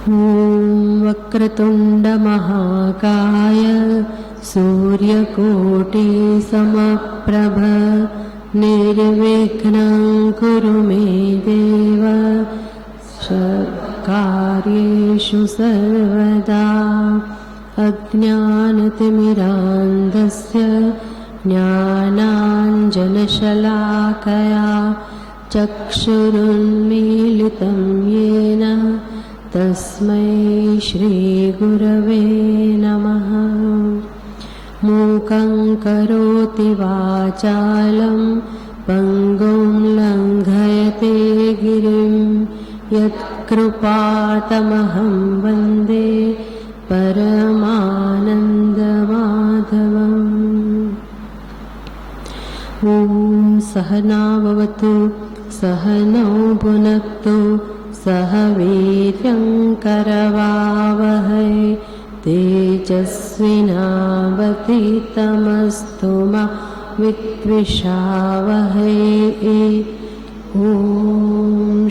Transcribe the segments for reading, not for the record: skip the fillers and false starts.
ॐ वक्रतुण्डमहाकाय सूर्यकोटिसमप्रभ निर्विघ्नं कुरु मे देव कार्येषु सर्वदा। अज्ञानतिमिरान्धस्य ज्ञानाञ्जनशलाकया चक्षुरुन्मीलितं येन तस्मै श्रीगुरवे नमः। मूकं करोति वाचालं पङ्गुं लङ्घयते गिरिं यत्कृपातमहं वन्दे परमानन्दमाधवम्। ॐ सहना भवतु सहनौ भुनक्तु सह वीर्यं करवावहै तेजस्विनावतीतमस्तु मा विद्विषावहै। ॐ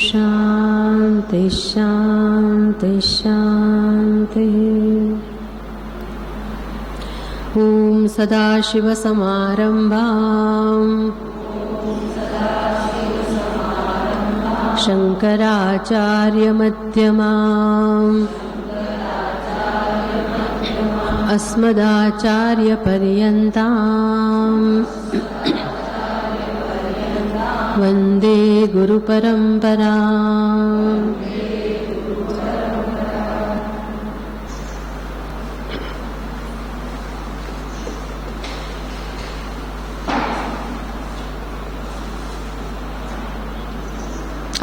शान्ति शान्ति शान्तिः। ॐ सदाशिवसमारम्भाम् शङ्कराचार्यमध्यमाम् अस्मदाचार्यपर्यन्ताम् वन्दे गुरुपरम्पराम्।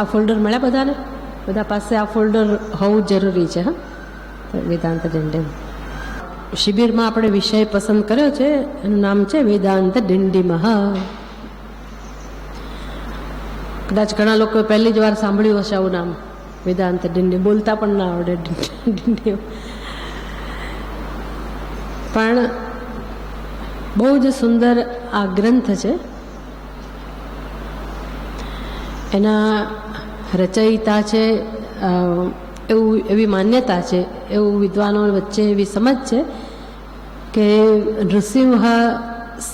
આ ફોલ્ડર મળ્યા બધાને? બધા પાસે આ ફોલ્ડર હોવું જરૂરી છે. હા, વેદાંત ડિંડીમ શિબિરમાં આપણે વિષય પસંદ કર્યો છે, એનું નામ છે વેદાંત ડિંડીમઃ. કદાચ ઘણા લોકો પહેલી જ વાર સાંભળ્યું હશે આવું નામ, વેદાંત ડિંડીમ. બોલતા પણ ના આવડે ડિંડીમ, પણ બહુ જ સુંદર આ ગ્રંથ છે. એના રચયિતા છે એવી માન્યતા છે, એવું વિદ્વાનો વચ્ચે એવી સમજ છે કે નૃસિંહ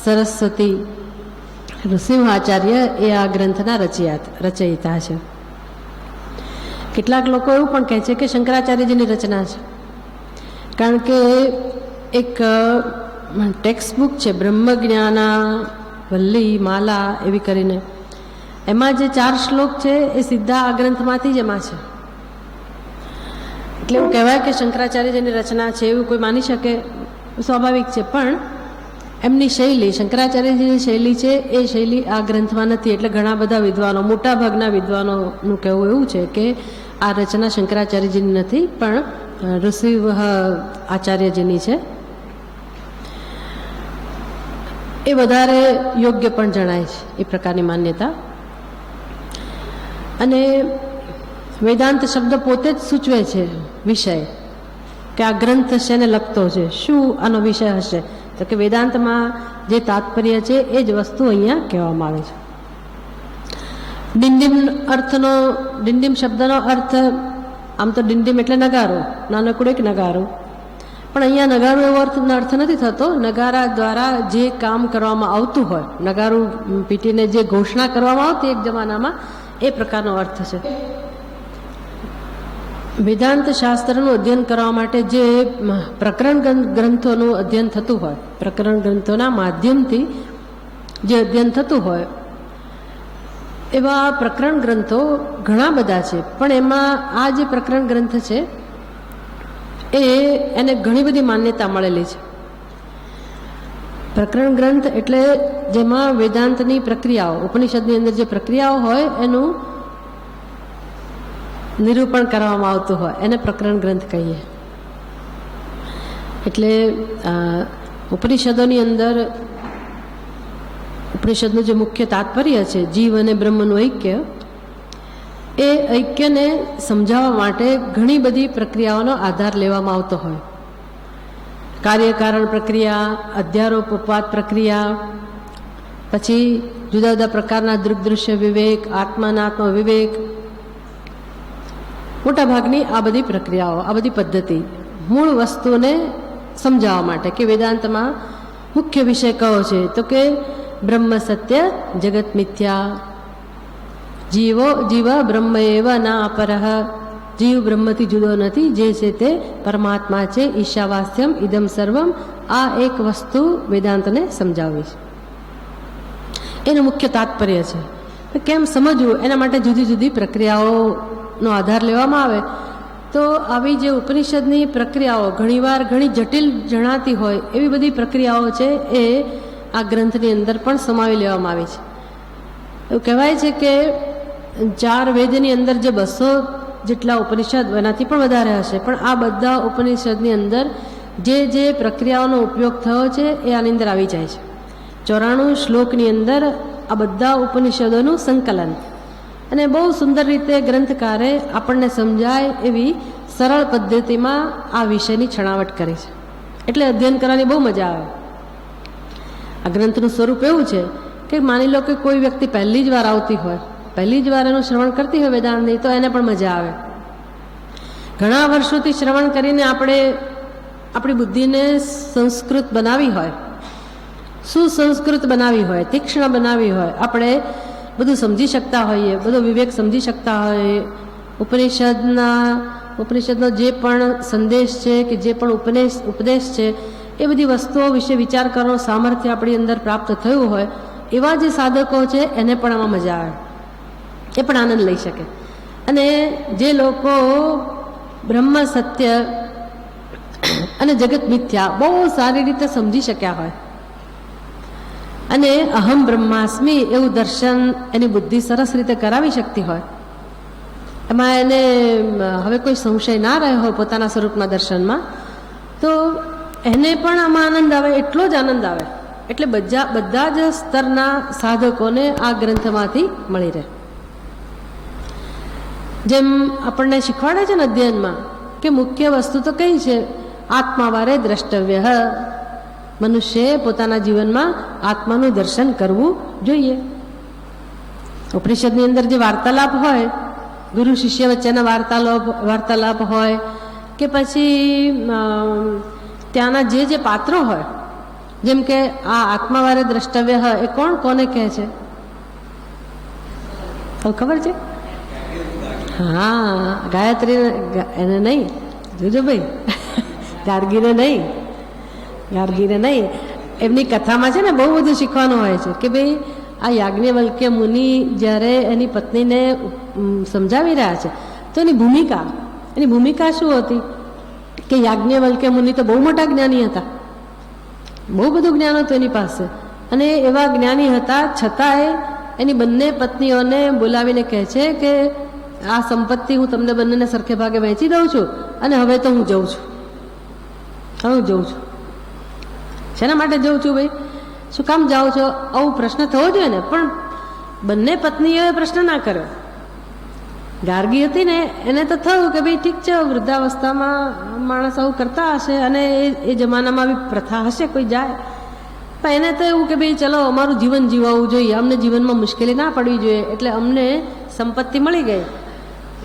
સરસ્વતી નૃસિંહાચાર્ય એ આ ગ્રંથના રચયિતા છે. કેટલાક લોકો એવું પણ કહે છે કે શંકરાચાર્યજીની રચના છે, કારણ કે એક ટેક્સ્ટ બુક છે બ્રહ્મજ્ઞાના વલ્લી માલા એવી કરીને, એમાં જે 4 શ્લોક છે એ સીધા આ ગ્રંથમાંથી જ એમાં છે. એટલે એવું કહેવાય કે શંકરાચાર્યજીની રચના છે એવું કોઈ માની શકે, સ્વાભાવિક છે. પણ એમની શૈલી, શંકરાચાર્યજીની શૈલી છે, એ શૈલી આ ગ્રંથમાં નથી. એટલે ઘણા બધા વિદ્વાનો, મોટાભાગના વિદ્વાનોનું કહેવું એવું છે કે આ રચના શંકરાચાર્યજીની નથી, પણ ઋષિવ આચાર્યજીની છે. એ વધારે યોગ્ય પણ જણાય છે, એ પ્રકારની માન્યતા. અને વેદાંત શબ્દ પોતે જ સૂચવે છે વિષય, કે આ ગ્રંથ શેને લગતો છે, શું આનો વિષય હશે. તો કે વેદાંતમાં જે તાત્પર્ય છે એ જ વસ્તુ અહીંયા કહેવામાં આવે છે. ડિંડીમ શબ્દનો અર્થ, આમ તો ડિંડીમ એટલે નગારો, નાનકડો એક નગારો, પણ અહીંયા નગારો એવો અર્થ નથી થતો. નગારા દ્વારા જે કામ કરવામાં આવતું હોય, નગારું પીટીને જે ઘોષણા કરવામાં આવતી એક જમાનામાં, એ પ્રકારનો અર્થ છે. વેદાંત શાસ્ત્રનું અધ્યયન કરવા માટે જે પ્રકરણ ગ્રંથોનું અધ્યયન થતું હોય, પ્રકરણ ગ્રંથોના માધ્યમથી જે અધ્યયન થતું હોય, એવા પ્રકરણ ગ્રંથો ઘણા બધા છે. પણ એમાં આ જે પ્રકરણ ગ્રંથ છે એને ઘણી બધી માન્યતા મળેલી છે. પ્રકરણ ગ્રંથ એટલે જેમાં વેદાંતની પ્રક્રિયાઓ, ઉપનિષદની અંદર જે પ્રક્રિયાઓ હોય એનું નિરૂપણ કરવામાં આવતું હોય, એને પ્રકરણ ગ્રંથ કહીએ. એટલે ઉપનિષદોની અંદર ઉપનિષદનું જે મુખ્ય તાત્પર્ય છે, જીવ અને બ્રહ્મનું ઐક્ય, એ ઐક્યને સમજાવવા માટે ઘણી બધી પ્રક્રિયાઓનો આધાર લેવામાં આવતો હોય. કાર્યકારણ પ્રક્રિયા, અધ્યારોપવાદ પ્રક્રિયા, પછી જુદા જુદા પ્રકારના દૃગ્દૃશ્ય વિવેક, આત્માનાત્મ વિવેક, મોટા ભાગની આ બધી પ્રક્રિયાઓ, આ બધી પદ્ધતિ મૂળ વસ્તુને સમજાવવા માટે કે વેદાંતમાં મુખ્ય વિષય કયો છે, તો કે બ્રહ્મ સત્ય જગત મિથ્યા, જીવ બ્રહ્મ એવ ના અપરઃ, જીવ બ્રહ્મથી જુદો નથી, જે છે તે પરમાત્મા છે, ઈશાવાસ્યમ ઇદમ સર્વમ. આ એક વસ્તુ વેદાંતને સમજાવવી છે, એનું મુખ્ય તાત્પર્ય છે. કેમ સમજવું એના માટે જુદી જુદી પ્રક્રિયાઓનો આધાર લેવામાં આવે તો આવી જે ઉપનિષદની પ્રક્રિયાઓ ઘણીવાર ઘણી જટિલ જણાતી હોય એવી બધી પ્રક્રિયાઓ છે એ આ ગ્રંથની અંદર પણ સમાવી લેવામાં આવી છે. એવું કહેવાય છે કે 4 વેદની અંદર જે 200 જેટલા ઉપનિષદ, એનાથી પણ વધારે હશે, પણ આ બધા ઉપનિષદની અંદર જે પ્રક્રિયાઓનો ઉપયોગ થયો છે એ આની અંદર આવી જાય છે. 94 શ્લોકની અંદર આ બધા ઉપનિષદોનું સંકલન, અને બહુ સુંદર રીતે ગ્રંથકારે આપણને સમજાય એવી સરળ પદ્ધતિમાં આ વિષયની છણાવટ કરી છે, એટલે અધ્યયન કરવાની બહુ મજા આવે. આ ગ્રંથનું સ્વરૂપ એવું છે કે માની લો કે કોઈ વ્યક્તિ પહેલી જ વાર આવતી હોય, પહેલી જ વાર એનું શ્રવણ કરતી હોય વેદાંતની, તો એને પણ મજા આવે. ઘણા વર્ષોથી શ્રવણ કરીને આપણે આપણી બુદ્ધિને સંસ્કૃત બનાવી હોય, સુસંસ્કૃત બનાવી હોય, તીક્ષ્ણ બનાવી હોય, આપણે બધું સમજી શકતા હોઈએ, બધો વિવેક સમજી શકતા હોઈએ, ઉપનિષદનો જે પણ સંદેશ છે કે જે પણ ઉપદેશ છે એ બધી વસ્તુઓ વિશે વિચાર કરવાનો સામર્થ્ય આપણી અંદર પ્રાપ્ત થયું હોય, એવા જે સાધકો છે એને પણ આમાં મજા આવે, એ પણ આનંદ લઈ શકે. અને જે લોકો બ્રહ્મ સત્ય અને જગત મિથ્યા બહુ સારી રીતે સમજી શક્યા હોય અને અહમ બ્રહ્માસ્મિ એવું દર્શન એની બુદ્ધિ સરસ રીતે કરાવી શકતી હોય, એમાં એને હવે કોઈ સંશય ના રહ્યો હોય પોતાના સ્વરૂપના દર્શનમાં, તો એને પણ આમાં આનંદ આવે, એટલો જ આનંદ આવે. એટલે બધા જ સ્તરના સાધકોને આ ગ્રંથમાંથી મળી રહે. જેમ આપણને શીખવાડે છે ને અધ્યયનમાં કે મુખ્ય વસ્તુ તો કઈ છે, આત્માવારે દ્રષ્ટવ્ય, મનુષ્યએ પોતાના જીવનમાં આત્માનું દર્શન કરવું જોઈએ. ઉપનિષદની અંદર જે વાર્તાલાપ હોય, ગુરુ શિષ્ય વચ્ચેના વાર્તાલાપ હોય કે પછી ત્યાંના જે પાત્રો હોય, જેમ કે આ આત્માવારે દ્રષ્ટવ્ય એ કોણ કોને કહે છે ખબર છે? હા, ગાયત્રી એને નહીં, જોજો ભાઈ, ગાર્ગીને નહીં. એમની કથામાં છે ને બહુ બધું શીખવાનું હોય છે કે ભાઈ આ યાજ્ઞવલ્ક્ય મુનિ જ્યારે એની પત્નીને સમજાવી રહ્યા છે તો એની ભૂમિકા શું હતી કે યાજ્ઞવલ્ક્ય મુનિ તો બહુ મોટા જ્ઞાની હતા, બહુ બધું જ્ઞાન હતું એની પાસે, અને એવા જ્ઞાની હતા છતાંય એની બંને પત્નીઓને બોલાવીને કહે છે કે આ સંપત્તિ હું તમને બંનેને સરખે ભાગે વહેંચી દઉં છું અને હવે તો હું જઉં છું. શેના માટે જઉં છું ભાઈ, શું કામ જાઓ છો, આવું પ્રશ્ન થવો જોઈએ ને, પણ બંને પત્નીઓએ પ્રશ્ન ના કર્યો. ગાર્ગી હતી ને એને તો થયું કે ભાઈ ઠીક છે, વૃદ્ધાવસ્થામાં માણસ આવું કરતા હશે અને એ જમાનામાં આવી પ્રથા હશે, કોઈ જાય, પણ એને તો એવું કે ભાઈ ચલો અમારું જીવન જીવવું જોઈએ, અમને જીવનમાં મુશ્કેલી ના પડવી જોઈએ, એટલે અમને સંપત્તિ મળી ગઈ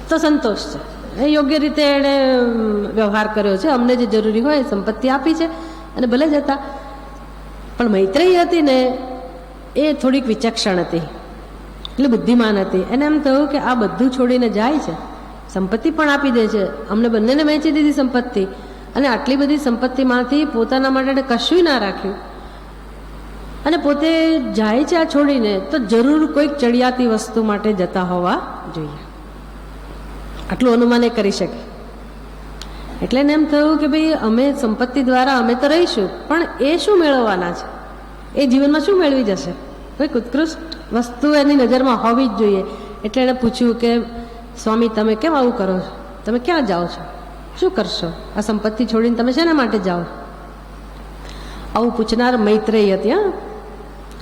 તો સંતોષ છે, એ યોગ્ય રીતે એણે વ્યવહાર કર્યો છે, અમને જે જરૂરી હોય સંપત્તિ આપી છે અને ભલે જતા. પણ મૈત્રેયી હતી ને એ થોડીક વિચક્ષણ હતી, એટલે બુદ્ધિમાન હતી. એને એમ થયું કે આ બધું છોડીને જાય છે, સંપત્તિ પણ આપી દે છે, અમને બંનેને વહેંચી દીધી સંપત્તિ, અને આટલી બધી સંપત્તિમાંથી પોતાના માટે કશું ના રાખ્યું, અને પોતે જાય છે આ છોડીને, તો જરૂર કોઈક ચડિયાતી વસ્તુ માટે જતા હોવા જોઈએ, આટલું અનુમાન એ કરી શકે. એટલે એને એમ થયું કે ભાઈ અમે સંપત્તિ દ્વારા અમે તો રહીશું, પણ એ શું મેળવવાના છે, એ જીવનમાં શું મેળવી જશે, કોઈક ઉત્કૃષ્ટ વસ્તુ એની નજરમાં હોવી જ જોઈએ. એટલે એણે પૂછ્યું કે સ્વામી તમે કેમ આવું કરો છો, તમે ક્યાં જાઓ છો, શું કરશો, આ સંપત્તિ છોડીને તમે શેના માટે જાઓ? આવું પૂછનાર મૈત્રેયી હતી. હા,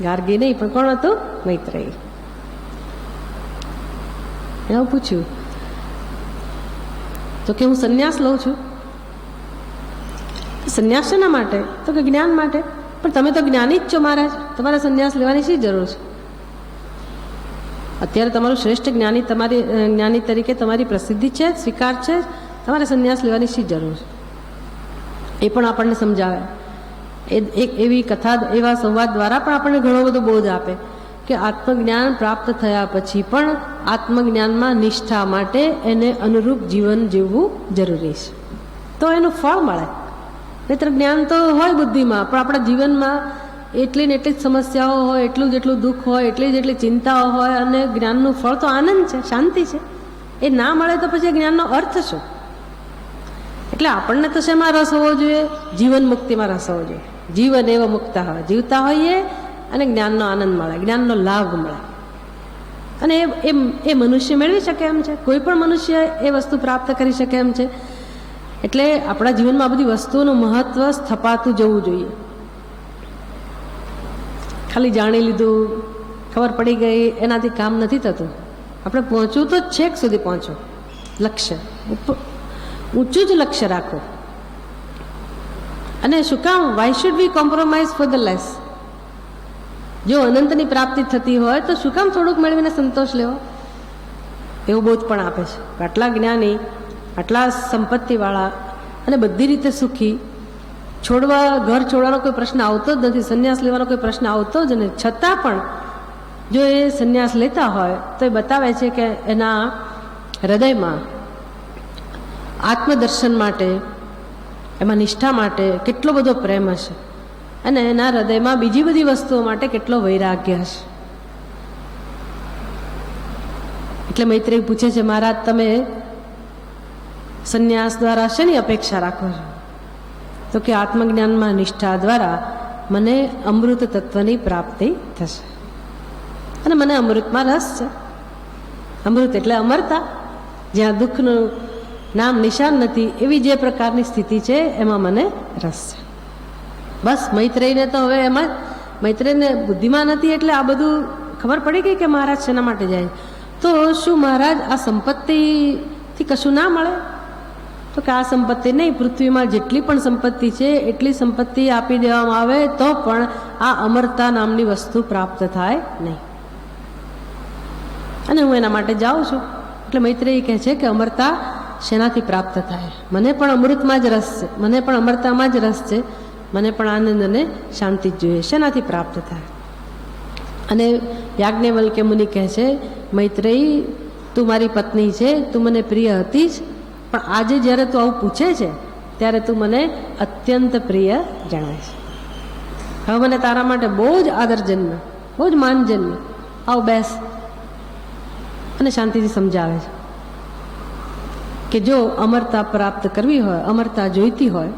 ગાર્ગી નહીં, પણ કોણ હતું? મૈત્રેયી. એવું પૂછ્યું તો કે હું સંન્યાસ લઉં છું. સંન્યાસ શેના માટે? તો કે જ્ઞાન માટે. પણ તમે તો જ્ઞાની જ છો મહારાજ, તમારે સંન્યાસ લેવાની શી જરૂર છે? અત્યારે તમારું શ્રેષ્ઠ જ્ઞાની તમારી જ્ઞાની તરીકે તમારી પ્રસિદ્ધિ છે, સ્વીકાર છે, તમારે સંન્યાસ લેવાની શી જરૂર છે? એ પણ આપણને સમજાવે. એક એવી કથા, એવા સંવાદ દ્વારા પણ આપણને ઘણો બધો બોધ આપે કે આત્મજ્ઞાન પ્રાપ્ત થયા પછી પણ આત્મજ્ઞાનમાં નિષ્ઠા માટે એને અનુરૂપ જીવન જીવવું જરૂરી છે, તો એનું ફળ મળે. નહીંતર જ્ઞાન તો હોય બુદ્ધિમાં, પણ આપણા જીવનમાં એટલી ને એટલી જ સમસ્યાઓ હોય, એટલું જેટલું દુઃખ હોય, એટલી જેટલી ચિંતાઓ હોય, અને જ્ઞાનનું ફળ તો આનંદ છે, શાંતિ છે. એ ના મળે તો પછી જ્ઞાનનો અર્થ શું? એટલે આપણને તો શેમાં રસ હોવો જોઈએ? જીવન મુક્તિમાં રસ હોવો જોઈએ. જીવન એવો મુક્ત હોય, જીવતા હોઈએ અને જ્ઞાનનો આનંદ મળે, જ્ઞાનનો લાભ મળે. અને એ મનુષ્ય મેળવી શકે એમ છે, કોઈ પણ મનુષ્ય એ વસ્તુ પ્રાપ્ત કરી શકે એમ છે. એટલે આપણા જીવનમાં આ બધી વસ્તુઓનું મહત્વ સ્થપાતું જવું જોઈએ. ખાલી જાણી લીધું, ખબર પડી ગઈ, એનાથી કામ નથી થતું. આપણે પહોંચવું તો છેક સુધી પહોંચો, લક્ષ્ય ઊંચું જ લક્ષ્ય રાખો. અને શું કામ? Why should we compromise for the less? જો અનંતની પ્રાપ્તિ થતી હોય તો શું કામ થોડુંક મેળવીને સંતોષ લેવો? એવું બોધ પણ આપે છે. આટલા જ્ઞાની, આટલા સંપત્તિવાળા અને બધી રીતે સુખી, ઘર છોડવાનો કોઈ પ્રશ્ન આવતો જ નથી, સંન્યાસ લેવાનો કોઈ પ્રશ્ન આવતો જ નથી, છતાં પણ જો એ સંન્યાસ લેતા હોય તો એ બતાવે છે કે એના હૃદયમાં આત્મદર્શન માટે, એમાં નિષ્ઠા માટે કેટલો બધો પ્રેમ હશે, અને એના હૃદયમાં બીજી બધી વસ્તુઓ માટે કેટલો વૈરાગ્ય હશે. એટલે મૈત્રેય પૂછે છે, મહારાજ તમે સંન્યાસ દ્વારા શેની અપેક્ષા રાખો છો? તો કે આત્મજ્ઞાનમાં નિષ્ઠા દ્વારા મને અમૃત તત્વની પ્રાપ્તિ થશે, અને મને અમૃતમાં રસ છે. અમૃત એટલે અમરતા, જ્યાં દુઃખનું નામ નિશાન નથી, એવી જે પ્રકારની સ્થિતિ છે એમાં મને રસ છે. બસ મૈત્રેયને તો હવે એમાં, મૈત્રેયને બુદ્ધિમાં નથી એટલે આ બધું ખબર પડી ગઈ કે મહારાજ શેના માટે જાય. તો શું મહારાજ આ સંપત્તિથી કશું ના મળે? તો કે આ સંપત્તિ નહીં, પૃથ્વીમાં જેટલી પણ સંપત્તિ છે એટલી સંપત્તિ આપી દેવામાં આવે તો પણ આ અમરતા નામની વસ્તુ પ્રાપ્ત થાય નહીં, અને હું એના માટે જાઉં છું. એટલે મૈત્રેય કહે છે કે અમરતા શેનાથી પ્રાપ્ત થાય? મને પણ અમૃતમાં જ રસ છે, મને પણ અમરતામાં જ રસ છે, મને પણ આનંદ અને શાંતિ જ જોઈએ. શેનાથી પ્રાપ્ત થાય? અને યાજ્ઞવલ્ક્ય મુનિ કહે છે, મૈત્રેયી તું મારી પત્ની છે, તું મને પ્રિય હતી જ, પણ આજે જ્યારે તું આવું પૂછે છે ત્યારે તું મને અત્યંત પ્રિય જણાય છે. હવે મને તારા માટે બહુ જ આદર જન્મ, બહુ જ માન જન્મ. આવ બેસ. અને શાંતિથી સમજાવે છે કે જો અમરતા પ્રાપ્ત કરવી હોય, અમરતા જોઈતી હોય,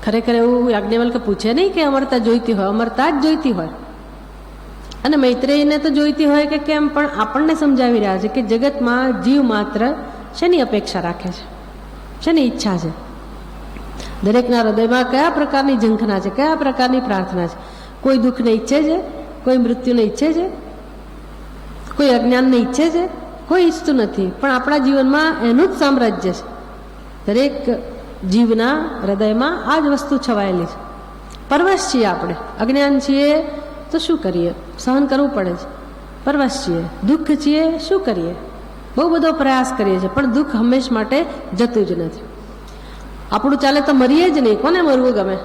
ખરેખર એવું યાજ્ઞવલ્ક્ય પૂછે નહીં કે અમરતા જોઈતી હોય, અમરતા જ જોઈતી હોય. અને મૈત્રેયને તો જોઈતી હોય કે કેમ, પણ આપણને સમજાવી રહ્યા છે કે જગતમાં જીવ માત્ર શેની અપેક્ષા રાખે છે, શેની ઈચ્છા છે, દરેકના હૃદયમાં કયા પ્રકારની ઝંખના છે, કયા પ્રકારની પ્રાર્થના છે. કોઈ દુઃખને ઈચ્છે છે, કોઈ મૃત્યુને ઈચ્છે છે, કોઈ અજ્ઞાનને ઈચ્છે છે, કોઈ ઈચ્છતું નથી. પણ આપણા જીવનમાં એનું જ સામ્રાજ્ય છે. દરેક જીવના હૃદયમાં આ જ વસ્તુ છવાયેલી છે. પરવશ છીએ આપણે, અજ્ઞાન છીએ તો શું કરીએ? સહન કરવું પડે છે. પરવશ છીએ, દુઃખ છીએ, શું કરીએ? બહુ બધો પ્રયાસ કરીએ છીએ, પણ દુઃખ હંમેશ માટે જતું જ નથી. આપણું ચાલે તો મરીએ જ નહીં, કોને મરવું ગમે?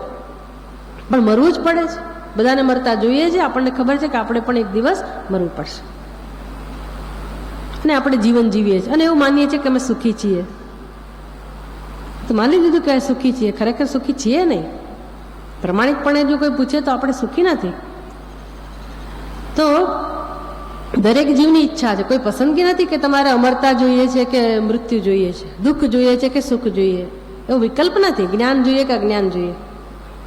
પણ મરવું જ પડે છે. બધાને મરતા જોઈએ છે, આપણને ખબર છે કે આપણે પણ એક દિવસ મરવું પડશે, અને આપણે જીવન જીવીએ છીએ અને એવું માનીએ છીએ કે અમે સુખી છીએ. તો માની લીધું કે સુખી છીએ, ખરેખર સુખી છીએ નહીં. પ્રમાણિકપણે જો કોઈ પૂછે તો આપણે સુખી નથી. તો દરેક જીવની ઈચ્છા છે, કોઈ પસંદગી નથી કે તમારે અમરતા જોઈએ છે કે મૃત્યુ જોઈએ છે, દુઃખ જોઈએ છે કે સુખ જોઈએ, એવો વિકલ્પ નથી. જ્ઞાન જોઈએ કે અજ્ઞાન જોઈએ.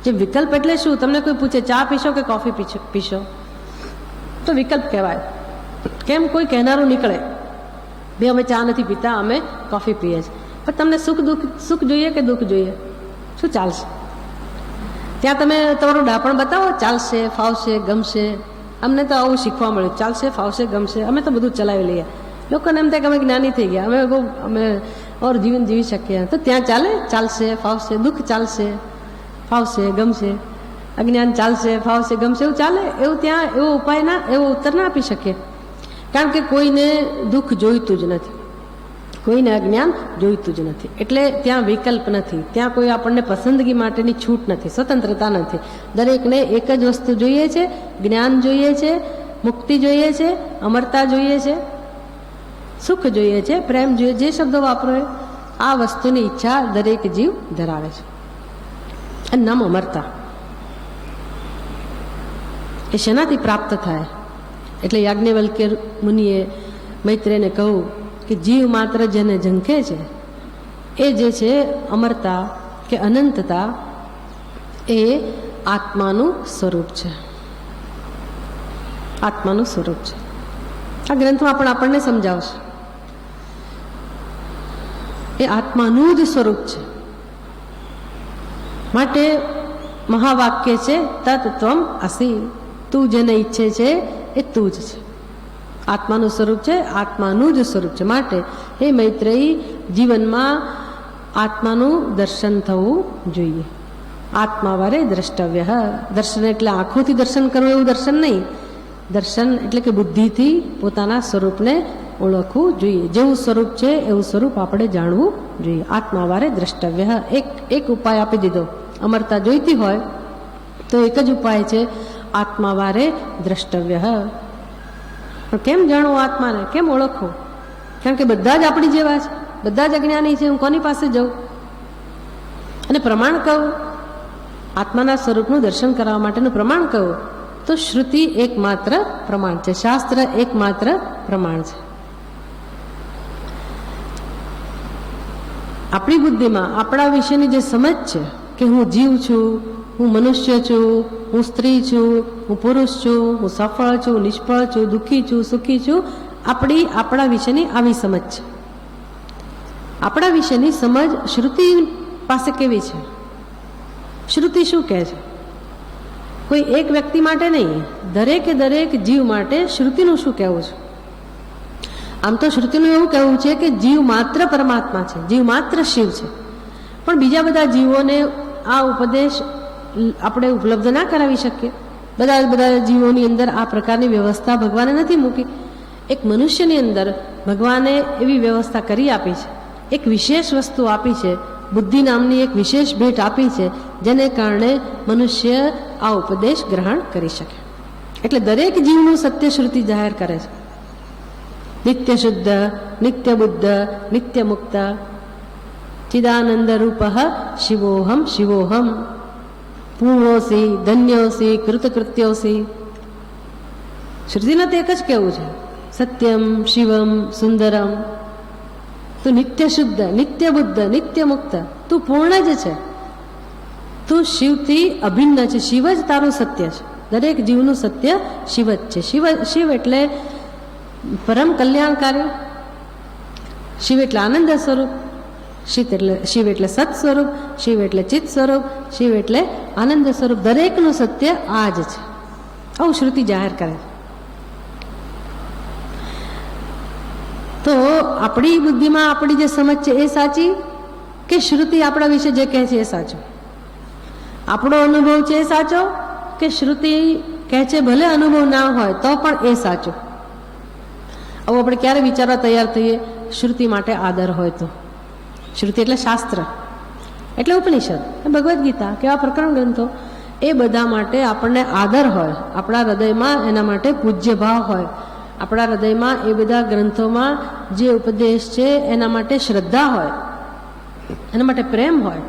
જે વિકલ્પ એટલે શું? તમને કોઈ પૂછે ચા પીશો કે કોફી પીશો, તો વિકલ્પ કહેવાય. કેમ? કોઈ કહેનારું નીકળે, બે અમે ચા નથી પીતા, અમે કોફી પીએ છીએ. પણ તમને સુખ જોઈએ કે દુઃખ જોઈએ? શું ચાલશે? ત્યાં તમે તમારું ડાપણ બતાવો, ચાલશે, ફાવશે, ગમશે. અમને તો આવું શીખવા મળ્યું, ચાલશે, ફાવશે, ગમશે, અમે તો બધું ચલાવી લઈએ. લોકોને એમ થાય કે અમે જ્ઞાની થઈ ગયા, અમે ઓર જીવન જીવી શકીએ. તો ત્યાં ચાલે, ચાલશે, ફાવશે, દુઃખ ચાલશે, ફાવશે, ગમશે, અજ્ઞાન ચાલશે, ફાવશે, ગમશે, એવું ચાલે? એવું ત્યાં એવો ઉપાય ના, એવો ઉત્તર ના આપી શકીએ. કારણ કે કોઈને દુઃખ જોઈતું જ નથી, કોઈને અજ્ઞાન જોઈતું જ નથી. એટલે ત્યાં વિકલ્પ નથી, ત્યાં કોઈ આપણને પસંદગી માટેની છૂટ નથી, સ્વતંત્રતા નથી. દરેકને એક જ વસ્તુ જોઈએ છે, જ્ઞાન જોઈએ છે, મુક્તિ જોઈએ છે, અમરતા જોઈએ છે, સુખ જોઈએ છે, પ્રેમ જોઈએ, જે શબ્દો વાપરો એ આ વસ્તુની ઈચ્છા દરેક જીવ ધરાવે છે. અને નામ અમરતા. એ શેનાથી પ્રાપ્ત થાય? એટલે યાજ્ઞવલ્ક્ય મુનિએ મૈત્રેયને કહ્યું કે જીવ માત્ર જેને ઝંખે છે એ જે છે અમરતા કે અનંતતા, એ આત્માનું સ્વરૂપ છે. આત્માનું સ્વરૂપ છે. આ ગ્રંથમાં પણ આપણને સમજાવશે. એ આત્માનું જ સ્વરૂપ છે. માટે મહાવાક્ય છે તત ત્વમ અસી. તું જેને ઈચ્છે છે એ તું જ છે. આત્માનું સ્વરૂપ છે, આત્માનું જ સ્વરૂપ છે. માટે હે મૈત્રેયી, જીવનમાં આત્માનું દર્શન થવું જોઈએ. આત્માવારે દ્રષ્ટવ્ય. દર્શન એટલે આંખોથી દર્શન કરવું એવું દર્શન નહીં. દર્શન એટલે કે બુદ્ધિથી પોતાના સ્વરૂપને ઓળખવું જોઈએ. જેવું સ્વરૂપ છે એવું સ્વરૂપ આપણે જાણવું જોઈએ. આત્માવારે દ્રષ્ટવ્ય. એક ઉપાય આપી દીધો. અમરતા જોઈતી હોય તો એક જ ઉપાય છે, આત્માવારે દ્રષ્ટવ્ય. પણ કેમ જાણવું આત્માને, કેમ ઓળખવું? કારણ કે બધા જ આપણી જેવા છે, બધા જ અજ્ઞાની છે. હું કોની પાસે જાઉં અને પ્રમાણ કહું? આત્માના સ્વરૂપનું દર્શન કરવા માટેનું પ્રમાણ કહું તો શ્રુતિ એકમાત્ર પ્રમાણ છે, શાસ્ત્ર એકમાત્ર પ્રમાણ છે. આપણી બુદ્ધિમાં આપણા વિશેની જે સમજ છે કે હું જીવ છું, હું મનુષ્ય છું, હું સ્ત્રી છું, હું પુરુષ છું, હું સફળ છું, નિષ્ફળ છું, દુઃખી છું, સુખી છું, આપણા વિશેની આવી સમજ છે. આપણા વિશેની સમજ શ્રુતિ પાસે કેવી છે? શ્રુતિ શું કહે છે? કોઈ એક વ્યક્તિ માટે નહીં, દરેકે દરેક જીવ માટે શ્રુતિનું શું કહેવું છે? આમ તો શ્રુતિનું એવું કહેવું છે કે જીવ માત્ર પરમાત્મા છે, જીવ માત્ર શિવ છે. પણ બીજા બધા જીવોને આ ઉપદેશ આપણે ઉપલબ્ધ ના કરાવી શકીએ. બધા જીવોની અંદર આ પ્રકારની વ્યવસ્થા ભગવાને નથી મૂકી. એક મનુષ્યની અંદર ભગવાને એવી વ્યવસ્થા કરી આપી છે, એક વિશેષ વસ્તુ આપી છે, બુદ્ધિ નામની એક વિશેષ ભેટ આપી છે, જેને કારણે મનુષ્ય આ ઉપદેશ ગ્રહણ કરી શકે. એટલે દરેક જીવનું સત્ય શ્રુતિ જાહેર કરે છે. નિત્ય શુદ્ધ, નિત્ય બુદ્ધ, નિત્ય મુક્ત, ચિદાનંદ રૂપ શિવોહમ શિવોહમ, પૂર્ણોસી, ધન્યોસી, કૃતકૃત્યોસી. શ્રુતિને તો એક જ કહેવું છે, સત્યમ શિવમ સુંદરમ. તું નિત્ય શુદ્ધ, નિત્ય બુદ્ધ, નિત્ય મુક્ત, તું પૂર્ણ જ છે, તું શિવથી અભિન્ન છે. શિવ જ તારું સત્ય છે. દરેક જીવનું સત્ય શિવ જ છે. શિવ એટલે પરમ કલ્યાણકારી, શિવ એટલે આનંદ સ્વરૂપ, શિવ એટલે સત સ્વરૂપ, શિવ એટલે ચિત્ત સ્વરૂપ, શિવ એટલે આનંદ સ્વરૂપ. દરેકનું સત્ય આ જ છે. આવું શ્રુતિ જાહેર કરે. તો આપણી બુદ્ધિમાં આપણી જે સમજ છે એ સાચી કે શ્રુતિ આપણા વિશે જે કહે છે એ સાચું? આપણો અનુભવ છે એ સાચો કે શ્રુતિ કહે છે ભલે અનુભવ ના હોય તો પણ એ સાચું? આવું આપણે ક્યારે વિચારવા તૈયાર થઈએ? શ્રુતિ માટે આદર હોય તો. શ્રુતિ એટલે શાસ્ત્ર, એટલે ઉપનિષદ, ભગવદ્ ગીતા, કેવા પ્રકરણ ગ્રંથો, એ બધા માટે આપણને આદર હોય, આપણા હૃદયમાં એના માટે પૂજ્ય ભાવ હોય, આપણા હૃદયમાં એ બધા ગ્રંથોમાં જે ઉપદેશ છે એના માટે શ્રદ્ધા હોય, એના માટે પ્રેમ હોય.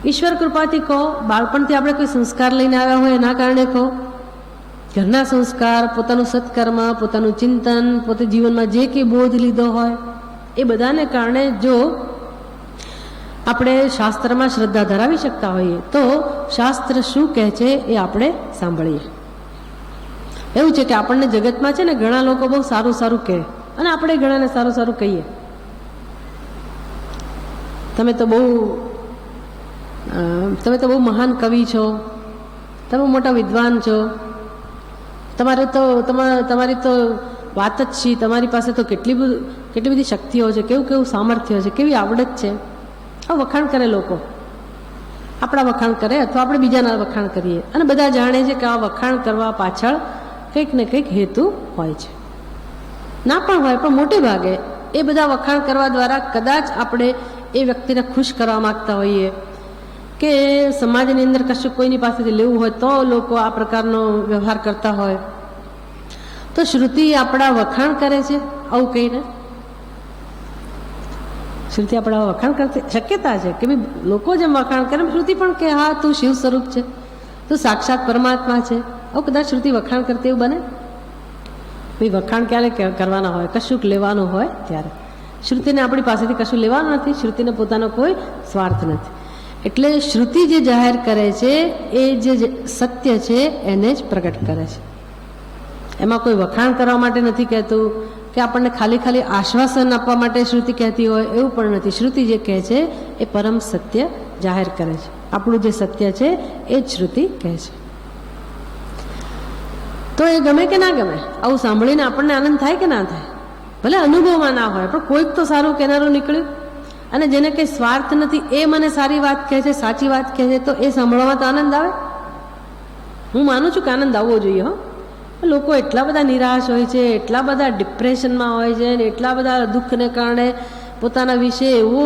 ઈશ્વર કૃપાથી કહો, બાળપણથી આપણે કોઈ સંસ્કાર લઈને આવ્યા હોય એના કારણે કહો, ઘરના સંસ્કાર, પોતાનું સત્કર્મ, પોતાનું ચિંતન, પોતે જીવનમાં જે કંઈ બોધ લીધો હોય એ બધાને કારણે જો આપણે શાસ્ત્રમાં શ્રદ્ધા ધરાવી શકતા હોઈએ તો શાસ્ત્ર શું કહે છે એ આપણે સાંભળીએ. એવું છે કે આપણને જગતમાં છે ને ઘણા લોકો બહુ સારું સારું કહે અને આપણે ઘણાને સારું સારું કહીએ. તમે તો બહુ મહાન કવિ છો, તમે મોટા વિદ્વાન છો, તમારી તો વાત જ છે, તમારી પાસે તો કેટલી બધી શક્તિઓ છે, કેવું સામર્થ્ય છે, કેવી આવડત છે. આ વખાણ કરે લોકો, આપણા વખાણ કરે અથવા આપણે બીજાના વખાણ કરીએ અને બધા જાણે છે કે આ વખાણ કરવા પાછળ કંઈક ને કંઈક હેતુ હોય છે. ના પણ હોય, પણ મોટે ભાગે એ બધા વખાણ કરવા દ્વારા કદાચ આપણે એ વ્યક્તિને ખુશ કરવા માગતા હોઈએ કે સમાજની અંદર કશું કોઈની પાસેથી લેવું હોય તો લોકો આ પ્રકારનો વ્યવહાર કરતા હોય, તો શ્રુતિ આપણા વખાણ કરે છે આવું કહીને. શ્રુતિ આપણા વખાણ કરતી શક્યતા છે કે ભાઈ લોકો જેમ વખાણ કરે શ્રુતિ પણ કે હા તું શિવ સ્વરૂપ છે, તું સાક્ષાત પરમાત્મા છે, આવું કદાચ શ્રુતિ વખાણ કરતી એવું બને. ભાઈ વખાણ ક્યારે કરવાના હોય, કશુંક લેવાનું હોય ત્યારે. શ્રુતિને આપણી પાસેથી કશું લેવાનું નથી, શ્રુતિને પોતાનો કોઈ સ્વાર્થ નથી. એટલે શ્રુતિ જે જાહેર કરે છે એ જે સત્ય છે એને જ પ્રગટ કરે છે. એમાં કોઈ વખાણ કરવા માટે નથી કહેતું કે આપણને ખાલી ખાલી આશ્વાસન આપવા માટે શ્રુતિ કહેતી હોય એવું પણ નથી. શ્રુતિ જે કહે છે એ પરમ સત્ય જાહેર કરે છે. આપણું જે સત્ય છે એ જ શ્રુતિ કહે છે. તો એ ગમે કે ના ગમે, આવું સાંભળીને આપણને આનંદ થાય કે ના થાય? ભલે અનુભવમાં ના હોય પણ કોઈક તો સારું કહેનારું નીકળ્યું, અને જેને કંઈ સ્વાર્થ નથી એ મને સારી વાત કહે છે, સાચી વાત કહે છે, તો એ સાંભળવામાં તો આનંદ આવે. હું માનું છું કે આનંદ આવવો જોઈએ. હો, લોકો એટલા બધા નિરાશ હોય છે, એટલા બધા ડિપ્રેશનમાં હોય છે, અને એટલા બધા દુઃખને કારણે પોતાના વિશે એવો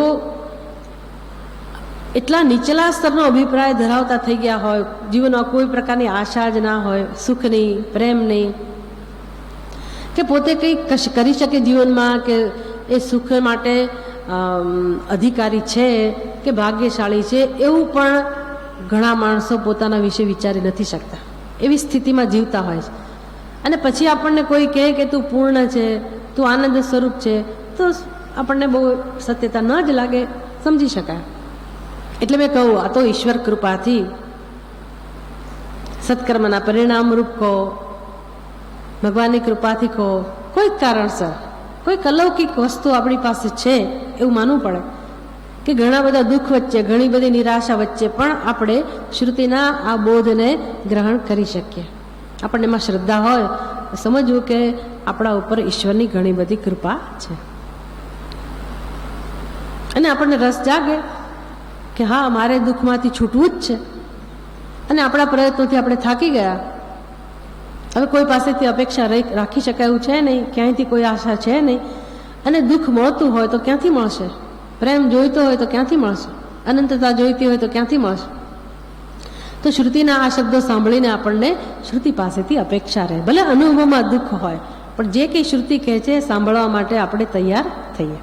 એટલા નીચલા સ્તરનો અભિપ્રાય ધરાવતા થઈ ગયા હોય, જીવનમાં કોઈ પ્રકારની આશા જ ના હોય, સુખની, પ્રેમની, કે પોતે કંઈ કરી શકે જીવનમાં, કે એ સુખ માટે અધિકારી છે કે ભાગ્યશાળી છે એવું પણ ઘણા માણસો પોતાના વિશે વિચારી નથી શકતા. એવી સ્થિતિમાં જીવતા હોય છે. અને પછી આપણને કોઈ કહે કે તું પૂર્ણ છે, તું આનંદ સ્વરૂપ છે, તો આપણને બહુ સત્યતા ન જ લાગે, સમજી શકાય. એટલે મેં કહું આ તો ઈશ્વર કૃપાથી સત્કર્મના પરિણામ રૂપ કહો, ભગવાનની કૃપાથી કહો, કોઈક કારણસર કોઈક અલૌકિક વસ્તુ આપણી પાસે છે એવું માનવું પડે કે ઘણા બધા દુઃખ વચ્ચે, ઘણી બધી નિરાશા વચ્ચે પણ આપણે શ્રુતિના આ બોધને ગ્રહણ કરી શકીએ. આપણને એમાં શ્રદ્ધા હોય તો સમજવું કે આપણા ઉપર ઈશ્વરની ઘણી બધી કૃપા છે. અને આપણને રસ જાગે કે હા મારે દુઃખમાંથી છૂટવું જ છે, અને આપણા પ્રયત્નોથી આપણે થાકી ગયા, હવે કોઈ પાસેથી અપેક્ષા રાખી શકાય એવું છે નહીં, ક્યાંયથી કોઈ આશા છે નહીં, અને દુઃખ મળતું હોય તો ક્યાંથી મળશે? પ્રેમ જોઈતો હોય તો ક્યાંથી મળશે? અનંતતા જોઈતી હોય તો ક્યાંથી મળશે? તો શ્રુતિના આ શબ્દો સાંભળીને આપણને શ્રુતિ પાસેથી અપેક્ષા રહે. ભલે અનુભવમાં દુઃખ હોય પણ જે કંઈ શ્રુતિ કહે છે સાંભળવા માટે આપણે તૈયાર થઈએ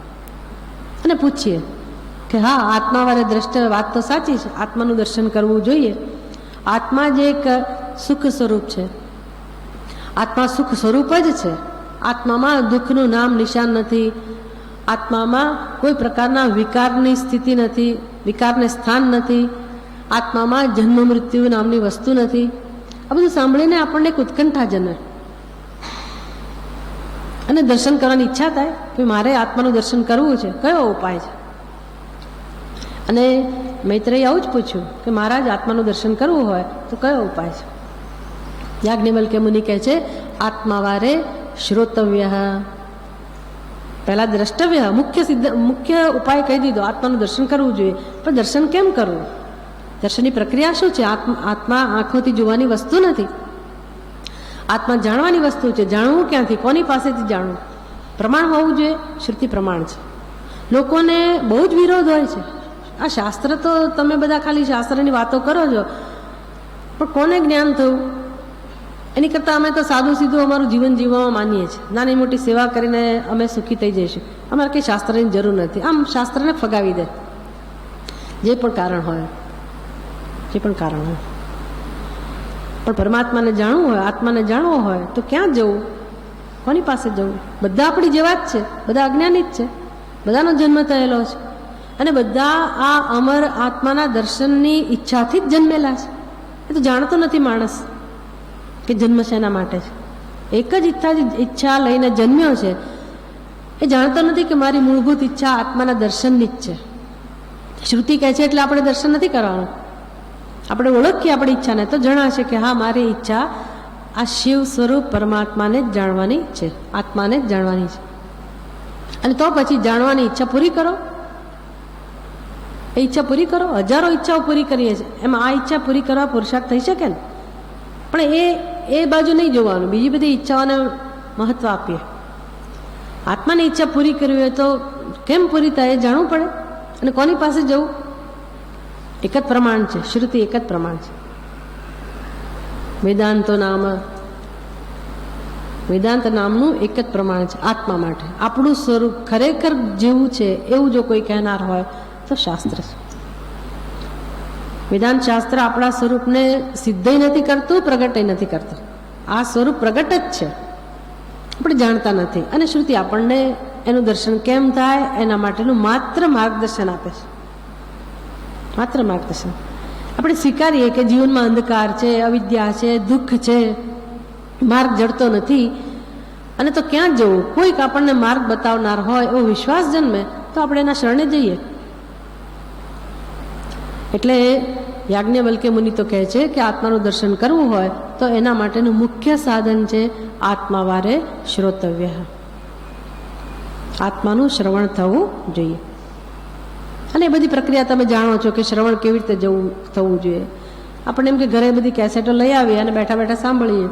અને પૂછીએ કે હા આત્માવાળે દ્રષ્ટિ વાત તો સાચી છે, આત્માનું દર્શન કરવું જોઈએ. આત્મા જે એક સુખ સ્વરૂપ છે, આત્મા સુખ સ્વરૂપ જ છે. આત્મામાં દુઃખનું નામ નિશાન નથી, આત્મામાં કોઈ પ્રકારના વિકારની સ્થિતિ નથી, વિકારને સ્થાન નથી, આત્મામાં જન્મ મૃત્યુ નામની વસ્તુ નથી. આ બધું સાંભળીને આપણને એક ઉત્કંઠા જન્મે અને દર્શન કરવાની ઈચ્છા થાય કે મારે આત્માનું દર્શન કરવું છે, કયો ઉપાય છે? અને મૈત્રેયે આવું જ પૂછ્યું કે મહારાજ આત્માનું દર્શન કરવું હોય તો કયો ઉપાય છે? યાજ્ઞવલ્ક્ય મુનિ કહે છે આત્માવારે શ્રોતવ્ય, પહેલા દ્રષ્ટવ્ય, મુખ્ય ઉપાય કહી દીધો, આત્માનું દર્શન કરવું જોઈએ. પણ દર્શન કેમ કરવું? દર્શનની પ્રક્રિયા શું છે? આત્મા આંખોથી જોવાની વસ્તુ નથી, આત્મા જાણવાની વસ્તુ છે. જાણવું ક્યાંથી, કોની પાસેથી જાણવું? પ્રમાણ હોવું જોઈએ. શ્રુતિ પ્રમાણ છે. લોકોને બહુ જ વિરોધ હોય છે. આ શાસ્ત્ર તો તમે બધા ખાલી શાસ્ત્રની વાતો કરો છો, પણ કોને જ્ઞાન થયું? એની કરતાં અમે તો સાદું સીધું અમારું જીવન જીવવામાં માનીએ છીએ, નાની મોટી સેવા કરીને અમે સુખી થઈ જઈશું, અમારે કંઈ શાસ્ત્રની જરૂર નથી. આમ શાસ્ત્રને ફગાવી દે, જે પણ કારણ હોય, જે પણ કારણ હોય. પણ પરમાત્માને જાણવું હોય, આત્માને જાણવો હોય તો ક્યાં જવું, કોની પાસે જવું? બધા આપણી જેવા જ છે, બધા અજ્ઞાની જ છે, બધાનો જન્મ થયેલો છે, અને બધા આ અમર આત્માના દર્શનની ઈચ્છાથી જ જન્મેલા છે. એ તો જાણતો નથી માણસ કે જન્મ શેના માટે છે. એક જ ઈચ્છા લઈને જન્મ્યો છે. એ જાણતો નથી કે મારી મૂળભૂત ઈચ્છા આત્માના દર્શનની જ છે. શ્રુતિ કહે છે એટલે આપણે દર્શન નથી કરવાનું, આપણે ઓળખીએ આપણી ઈચ્છાને તો જણાશે કે હા મારી ઈચ્છા આ શિવ સ્વરૂપ પરમાત્માને જ જાણવાની છે, આત્માને જ જાણવાની છે. અને તો પછી જાણવાની ઈચ્છા પૂરી કરો. એ ઈચ્છા પૂરી કરો. હજારો ઈચ્છાઓ પૂરી કરીએ છીએ, એમાં આ ઈચ્છા પૂરી કરવા પુરુષાર્થ થઈ શકે ને? પણ એ બાજુ નહીં જોવાનું, બીજી બધી ઈચ્છાઓને મહત્વ આપીએ. આત્માની ઈચ્છા પૂરી કરવી હોય તો કેમ પૂરી થાય એ જાણવું પડે. અને કોની પાસે જવું? એક જ પ્રમાણ છે, શ્રુતિ એક જ પ્રમાણ છે. વેદાંતો નામ, વેદાંત નામનું એક જ પ્રમાણ છે આત્મા માટે. આપણું સ્વરૂપ ખરેખર જેવું છે એવું જો કોઈ કહેનાર હોય તો શાસ્ત્ર છે. વેદાંત શાસ્ત્ર આપણા સ્વરૂપને સિદ્ધય નથી કરતું, પ્રગટય નથી કરતું. આ સ્વરૂપ પ્રગટ જ છે, આપણે જાણતા નથી. અને શ્રુતિ આપણને એનું દર્શન કેમ થાય એના માટેનું માત્ર માર્ગદર્શન આપે છે. માત્ર માર્ગદર્શન. આપણે સ્વીકારીએ કે જીવનમાં અંધકાર છે, અવિદ્યા છે, દુઃખ છે, માર્ગ જડતો નથી, અને તો ક્યાં જવું? કોઈક આપણને માર્ગ બતાવનાર હોય એવો વિશ્વાસ જન્મે તો આપણે એના શરણે જઈએ. એટલે યાજ્ઞવલ્ક્ય મુનિ તો કહે છે કે આત્માનું દર્શન કરવું હોય તો એના માટેનું મુખ્ય સાધન છે આત્માવારે શ્રોતવ્ય. આત્માનું શ્રવણ થવું જોઈએ. અને એ બધી પ્રક્રિયા તમે જાણો છો કે શ્રવણ કેવી રીતે થવું જોઈએ. આપણે એમ કે ઘરે બધી કેસેટો લઈ આવીએ અને બેઠા બેઠા સાંભળીએ,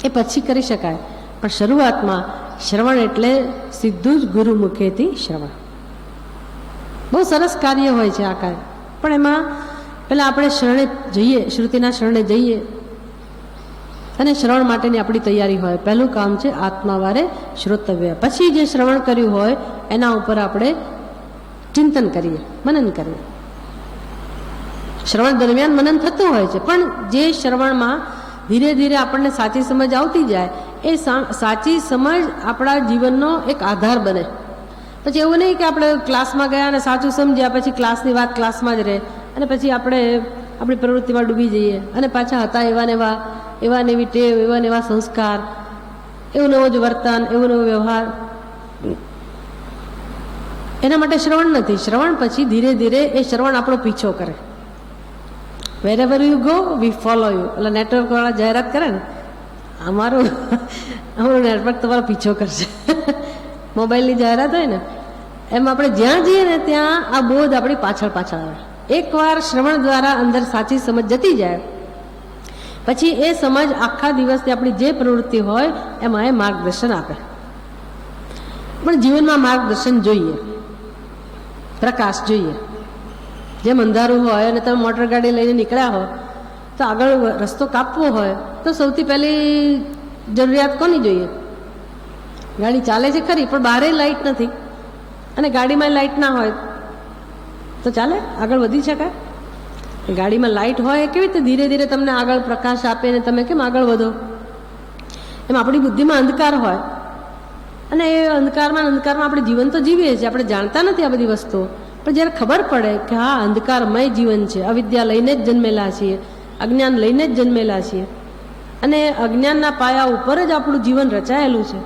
એ પછી કરી શકાય. પણ શરૂઆતમાં શ્રવણ એટલે સીધું જ ગુરુ મુખેથી શ્રવણ. બહુ સરસ કાર્ય હોય છે આ કાર્ય. પણ એમાં પહેલાં આપણે શરણે જઈએ, શ્રુતિના શરણે જઈએ અને શ્રવણ માટેની આપણી તૈયારી હોય. પહેલું કામ છે આત્માવારે શ્રોતવ્ય. પછી જે શ્રવણ કર્યું હોય એના ઉપર આપણે ચિંતન કરીએ, મનન કરીએ. શ્રવણ દરમિયાન મનન થતું હોય છે, પણ જે શ્રવણમાં ધીરે ધીરે આપણને સાચી સમજ આવતી જાય, એ સાચી સમજ આપણા જીવનનો એક આધાર બને. પછી એવું નહીં કે આપણે ક્લાસમાં ગયા અને સાચું સમજ્યા પછી ક્લાસની વાત ક્લાસમાં જ રહે અને પછી આપણે આપણી પ્રવૃત્તિમાં ડૂબી જઈએ અને પાછા હતા એવા ને એવી ટેવ, એવા ને એવા સંસ્કાર, એવું નવો જ વર્તન, એવો નવો વ્યવહાર. એના માટે શ્રવણ નથી. શ્રવણ પછી ધીરે ધીરે એ શ્રવણ આપણો પીછો કરે. Wherever you go we follow you. એટલે નેટવર્કવાળા જાહેરાત કરે ને, અમારું નેટવર્ક તમારો પીછો કરશે. મોબાઈલની જાહેરાત હોય ને એમ આપણે જ્યાં જઈએ ને ત્યાં આ બોધ આપણી પાછળ પાછળ આવે. એકવાર શ્રવણ દ્વારા અંદર સાચી સમજ જતી જાય પછી એ સમજ આખા દિવસની આપણી જે પ્રવૃત્તિ હોય એમાં એ માર્ગદર્શન આપે. પણ જીવનમાં માર્ગદર્શન જોઈએ, પ્રકાશ જોઈએ. જેમ અંધારું હોય અને તમે મોટર ગાડી લઈને નીકળ્યા હો તો આગળ રસ્તો કાપવો હોય તો સૌથી પહેલી જરૂરિયાત કોની જોઈએ? ગાડી ચાલે છે ખરી પણ બહારે લાઇટ નથી અને ગાડીમાં લાઇટ ના હોય તો ચાલે? આગળ વધી શકાય? ગાડીમાં લાઇટ હોય કેવી રીતે ધીરે ધીરે તમને આગળ પ્રકાશ આપે ને તમે કેમ આગળ વધો? એમ આપણી બુદ્ધિમાં અંધકાર હોય અને એ અંધકારમાં આપણે જીવન તો જીવીએ છીએ, આપણે જાણતા નથી આ બધી વસ્તુઓ. પણ જ્યારે ખબર પડે કે હા અંધકારમય જીવન છે, અવિદ્યા લઈને જ જન્મેલા છીએ, અજ્ઞાન લઈને જ જન્મેલા છીએ અને અજ્ઞાનના પાયા ઉપર જ આપણું જીવન રચાયેલું છે.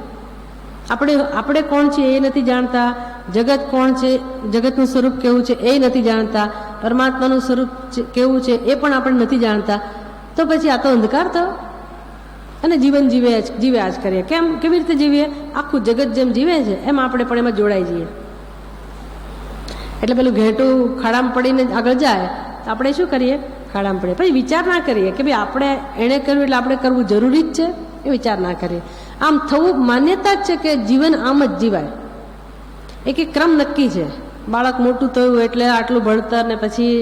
આપણે કોણ છીએ એ નથી જાણતા, જગત કોણ છે, જગતનું સ્વરૂપ કેવું છે એ નથી જાણતા, પરમાત્માનું સ્વરૂપ કેવું છે એ પણ આપણે નથી જાણતા. તો પછી આ તો અંધકાર થયો અને જીવન જીવ્યા જ કરીએ. કેવી રીતે જીવીએ? આખું જગત જેમ જીવે છે એમ આપણે પણ એમાં જોડાઈ જઈએ. એટલે પેલું ઘેટું ખાડામાં પડીને આગળ જાય તો આપણે શું કરીએ? ખાડામાં પડીએ. પછી વિચાર ના કરીએ કે ભાઈ આપણે એણે કર્યું એટલે આપણે કરવું જરૂરી જ છે, એ વિચાર ના કરીએ. આમ થવું માન્યતા જ છે કે જીવન આમ જ જીવાય. એક ક્રમ નક્કી છે. બાળક મોટું થયું એટલે આટલું ભણતર ને પછી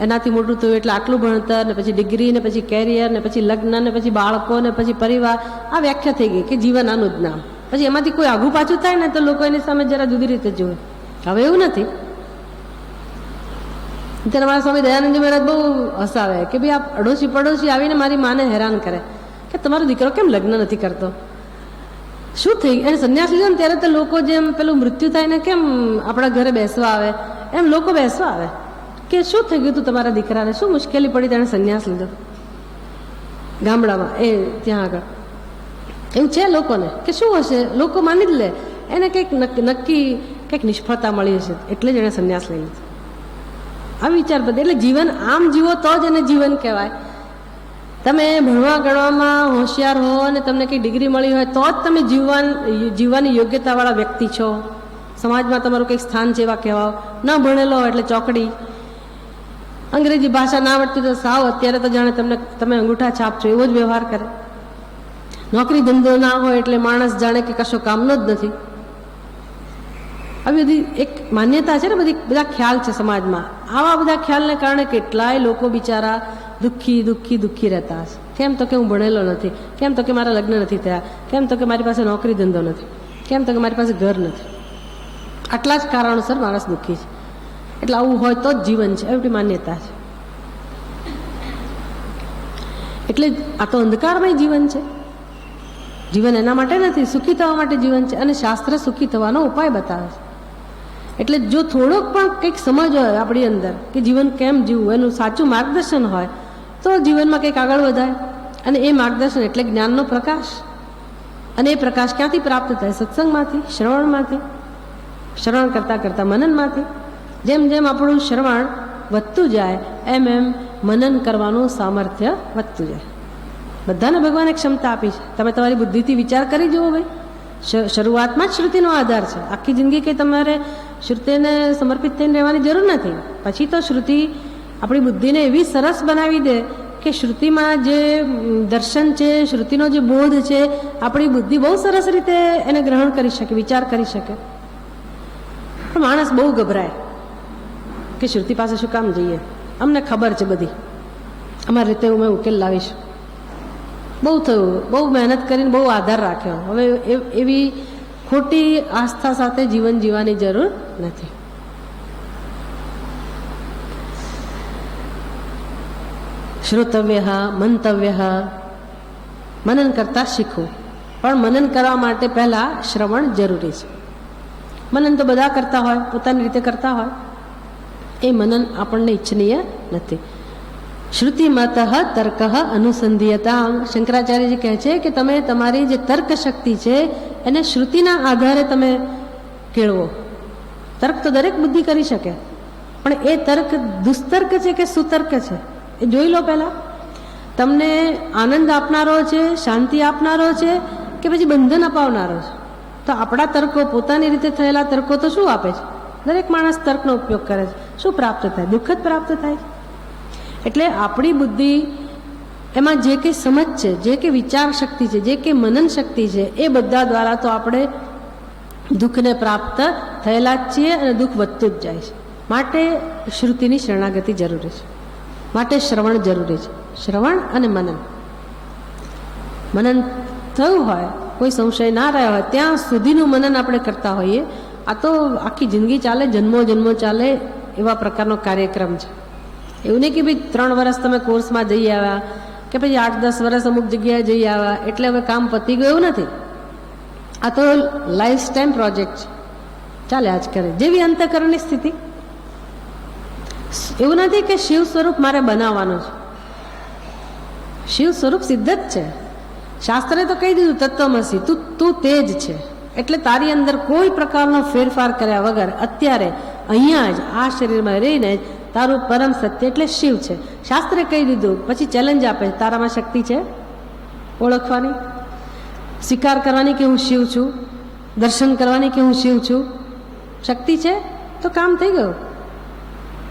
એનાથી મોટું થયું એટલે આટલું ભણતર ને પછી ડિગ્રી ને પછી કેરિયર ને પછી લગ્ન ને પછી બાળકો ને પછી પરિવાર. આ વ્યાખ્યા થઈ ગઈ કે જીવન આનું જ નામ. પછી એમાંથી કોઈ આઘું પાછું થાય ને તો લોકો એની સામે જરા જુદી રીતે જુએ. હવે એવું નથી. ત્યારે મારા સ્વામી દયાનંદજી મહારાજ બહુ હસાવે કે ભાઈ આ પડોશી આવીને મારી માને હેરાન કરે કે તમારો દીકરો કેમ લગ્ન નથી કરતો, શું થઈ? એને સંન્યાસ લીધો ને ત્યારે તો લોકો જેમ પેલું મૃત્યુ થાય ને કેમ આપણા ઘરે બેસવા આવે એમ લોકો બેસવા આવે કે શું થઈ ગયું તું તમારા દીકરાને, શું મુશ્કેલી પડી તેણે સંન્યાસ લીધો ગામડામાં એ ત્યાં આગળ. એવું છે લોકોને કે શું હશે, લોકો માની જ લે એને કંઈક નક્કી કંઈક નિષ્ફળતા મળી હશે એટલે જ એણે સંન્યાસ લઈ લીધો. આ વિચાર બધે. એટલે જીવન આમ જીવો તો જ એને જીવન કહેવાય. તમે ભણવા ગણવામાં હોશિયાર હો અને તમને કંઈ ડિગ્રી મળી હોય તો જ તમે જીવવાની યોગ્યતાવાળા વ્યક્તિ છો, સમાજમાં તમારું કંઈક સ્થાન છે એવા કહેવાઓ. ન ભણેલો એટલે ચોકડી, અંગ્રેજી ભાષા ના આવડતી તો સાવ અત્યારે તો જાણે તમે અંગૂઠા છાપ છો એવો જ વ્યવહાર કરે. નોકરી ધંધો ના હોય એટલે માણસ જાણે કે કશો કામનો જ નથી. આવી બધી એક માન્યતા છે ને, બધા ખ્યાલ છે સમાજમાં. આવા બધા ખ્યાલને કારણે કેટલાય લોકો બિચારા દુઃખી રહેતા હશે. કેમ તો કે હું ભણેલો નથી, કેમ તો કે મારા લગ્ન નથી થયા, કેમ તો કે મારી પાસે નોકરી ધંધો નથી, કેમ તો કે મારી પાસે ઘર નથી. આટલા જ કારણોસર માણસ દુઃખી છે. એટલે આવું હોય તો જ જીવન છે, એવી માન્યતા છે. એટલે આ તો અંધકારમય જીવન છે. જીવન એના માટે નથી, સુખી થવા માટે જીવન છે. અને શાસ્ત્ર સુખી થવાનો ઉપાય બતાવે છે. એટલે જો થોડોક પણ કંઈક સમજ હોય આપણી અંદર કે જીવન કેમ જીવવું, એનું સાચું માર્ગદર્શન હોય તો જીવનમાં કંઈક આગળ વધાય. અને એ માર્ગદર્શન એટલે જ્ઞાનનો પ્રકાશ. અને એ પ્રકાશ ક્યાંથી પ્રાપ્ત થાય? સત્સંગમાંથી, શ્રવણમાંથી, શ્રવણ કરતાં કરતાં મનનમાંથી. જેમ જેમ આપણું શ્રવણ વધતું જાય એમ મનન કરવાનું સામર્થ્ય વધતું જાય. બધાને ભગવાને ક્ષમતા આપી છે. તમે તમારી બુદ્ધિથી વિચાર કરી જુઓ ભાઈ. શરૂઆતમાં જ શ્રુતિનો આધાર છે. આખી જિંદગી કંઈ તમારે શ્રુતિને સમર્પિત થઈને રહેવાની જરૂર નથી. પછી તો શ્રુતિ આપણી બુદ્ધિને એવી સરસ બનાવી દે કે શ્રુતિમાં જે દર્શન છે, શ્રુતિનો જે બોધ છે, આપણી બુદ્ધિ બહુ સરસ રીતે એને ગ્રહણ કરી શકે, વિચાર કરી શકે. પણ માણસ બહુ ગભરાય કે શ્રુતિ પાસે શું કામ જઈએ, અમને ખબર છે બધી, અમારી રીતે હું ઉકેલ લાવીશ. બહુ થયું, બહુ મહેનત કરીને બહુ આધાર રાખ્યો. હવે એવી ખોટી આસ્થા સાથે જીવન જીવવાની જરૂર નથી. શ્રોતવ્ય મંતવ્ય, મનન કરતા શીખવું. પણ મનન કરવા માટે પહેલા શ્રવણ જરૂરી છે. મનન તો બધા કરતા હોય, પોતાની રીતે કરતા હોય. એ મનન આપણને ઈચ્છનીય નથી. શ્રુતિમત તર્ક અનુસંધિયતા. શંકરાચાર્યજી કહે છે કે તમે તમારી જે તર્ક શક્તિ છે એને શ્રુતિના આધારે તમે કેળવો. તર્ક તો દરેક બુદ્ધિ કરી શકે, પણ એ તર્ક દુસ્તર્ક છે કે સુતર્ક છે એ જોઈ લો પહેલા. તમને આનંદ આપનારો છે, શાંતિ આપનારો છે કે પછી બંધન અપાવનારો છે? તો આપણા તર્કો, પોતાની રીતે થયેલા તર્કો તો શું આપે છે? દરેક માણસ તર્કનો ઉપયોગ કરે છે. શું પ્રાપ્ત થાય? દુઃખ જ પ્રાપ્ત થાય. એટલે આપણી બુદ્ધિ એમાં જે કંઈ સમજ છે, જે કંઈ વિચાર શક્તિ છે, જે કંઈ મનન શક્તિ છે, એ બધા દ્વારા તો આપણે દુઃખને પ્રાપ્ત થયેલા જ છીએ અને દુઃખ વધતું જ જાય છે. માટે શ્રુતિની શરણાગતિ જરૂરી છે. માટે શ્રવણ જરૂરી છે. શ્રવણ અને મનન. મનન થયું હોય, કોઈ સંશય ના રહ્યો હોય ત્યાં સુધીનું મનન આપણે કરતા હોઈએ. આ તો આખી જિંદગી ચાલે, જન્મો ચાલે એવા પ્રકારનો કાર્યક્રમ છે. એવું નહીં કે ભાઈ 3 વર્ષ તમે કોર્સમાં જઈ આવ્યા કે પછી 8-10 વર્ષ અમુક જગ્યાએ જઈ આવ્યા એટલે હવે કામ પતી ગયું નથી. આ તો લાઈફ ટાઈમ પ્રોજેક્ટ છે, ચાલ્યા જ કરે. જેવી અંતઃકરણની સ્થિતિ. એવું નથી કે શિવ સ્વરૂપ મારે બનાવવાનું છે. શિવ સ્વરૂપ સિદ્ધ જ છે. શાસ્ત્રે તો કહી દીધું તત્વમસી, તું તે જ છે. એટલે તારી અંદર કોઈ પ્રકારનો ફેરફાર કર્યા વગર અત્યારે અહીંયા જ આ શરીરમાં રહીને જ તારું પરમ સત્ય એટલે શિવ છે. શાસ્ત્રે કહી દીધું. પછી ચેલેન્જ આપે, તારામાં શક્તિ છે ઓળખવાની, સ્વીકાર કરવાની કે હું શિવ છું, દર્શન કરવાની કે હું શિવ છું? શક્તિ છે તો કામ થઈ ગયું.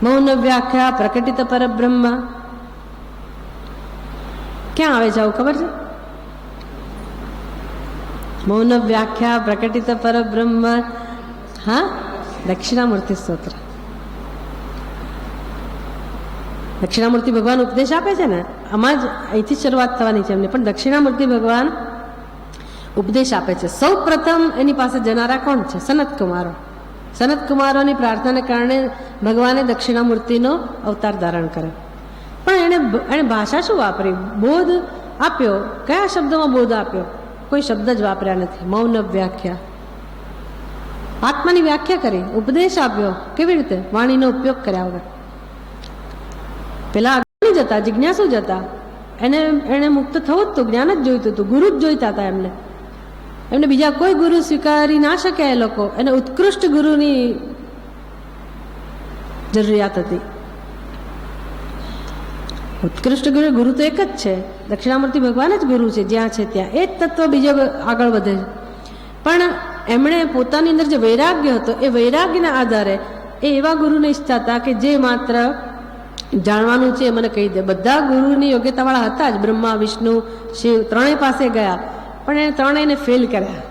મૌન વ્યાખ્યા પ્રકટિત પરબ્રહ્મ. ક્યાં આવે છે આવું ખબર છે? મૌન વ્યાખ્યા પ્રકટિત પરબ્રહ્મ. હા, દક્ષિણામૂર્તિ સ્તોત્ર. દક્ષિણામૂર્તિ ભગવાન ઉપદેશ આપે છે ને, આમાં જ અહીંથી શરૂઆત થવાની છે એમને. પણ દક્ષિણામૂર્તિ ભગવાન ઉપદેશ આપે છે. સૌ પ્રથમ એની પાસે જનારા કોણ છે? સનત કુમારો. સનત કુમારોની પ્રાર્થનાને કારણે ભગવાને દક્ષિણામૂર્તિનો અવતાર ધારણ કર્યો. પણ એણે ભાષા શું વાપરી? બોધ આપ્યો. કયા શબ્દોમાં બોધ આપ્યો? કોઈ શબ્દ જ વાપર્યા નથી. મૌન વ્યાખ્યા, આત્માની વ્યાખ્યા કરી, ઉપદેશ આપ્યો. કેવી રીતે? વાણીનો ઉપયોગ કર્યા વગર. પેલા અજ્ઞાની જતા, જિજ્ઞાસુ જતા, એને મુક્ત થવું જ તો જ્ઞાન જ જોઈતું હતું, ગુરુ જ જોઈતા હતા એમને બીજા કોઈ ગુરુ સ્વીકારી ના શક્યા. એ લોકો એને ઉત્કૃષ્ટ ગુરુની જરૂરિયાત હતી. ઉત્કૃષ્ટ ગુરુ તો એક જ છે, દક્ષિણામૂર્તિ ભગવાન જ ગુરુ છે. જ્યાં છે ત્યાં એ જ તત્વ બીજો આગળ વધે છે. પણ એમણે પોતાની અંદર જે વૈરાગ્ય હતો એ વૈરાગ્યના આધારે એ એવા ગુરુને ઈચ્છતા હતા કે જે માત્ર જાણવાનું છે એ મને કહી દે. બધા ગુરુની યોગ્યતાવાળા હતા જ. બ્રહ્મા, વિષ્ણુ, શિવ ત્રણેય પાસે ગયા, પણ એણે ત્રણેયને ફેલ કર્યા.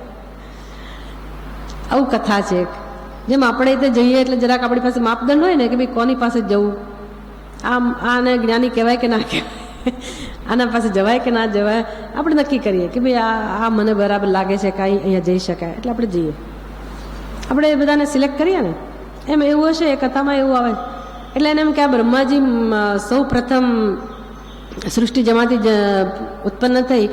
આવું કથા છે એક. જેમ આપણે તે જઈએ એટલે જરાક આપણી પાસે માપદંડ હોય ને કે ભાઈ કોની પાસે જવું, આને જ્ઞાની કહેવાય કે ના કહેવાય, આના પાસે જવાય કે ના જવાય, આપણે નક્કી કરીએ કે ભાઈ આ મને બરાબર લાગે છે કાંઈ અહીંયા જઈ શકાય એટલે આપણે જઈએ. આપણે એ બધાને સિલેક્ટ કરીએ ને એમ એવું હશે એ કથામાં એવું આવે એટલે એને એમ કે આ બ્રહ્માજી સૌ પ્રથમ સૃષ્ટિ જેમાંથી ઉત્પન્ન થઈ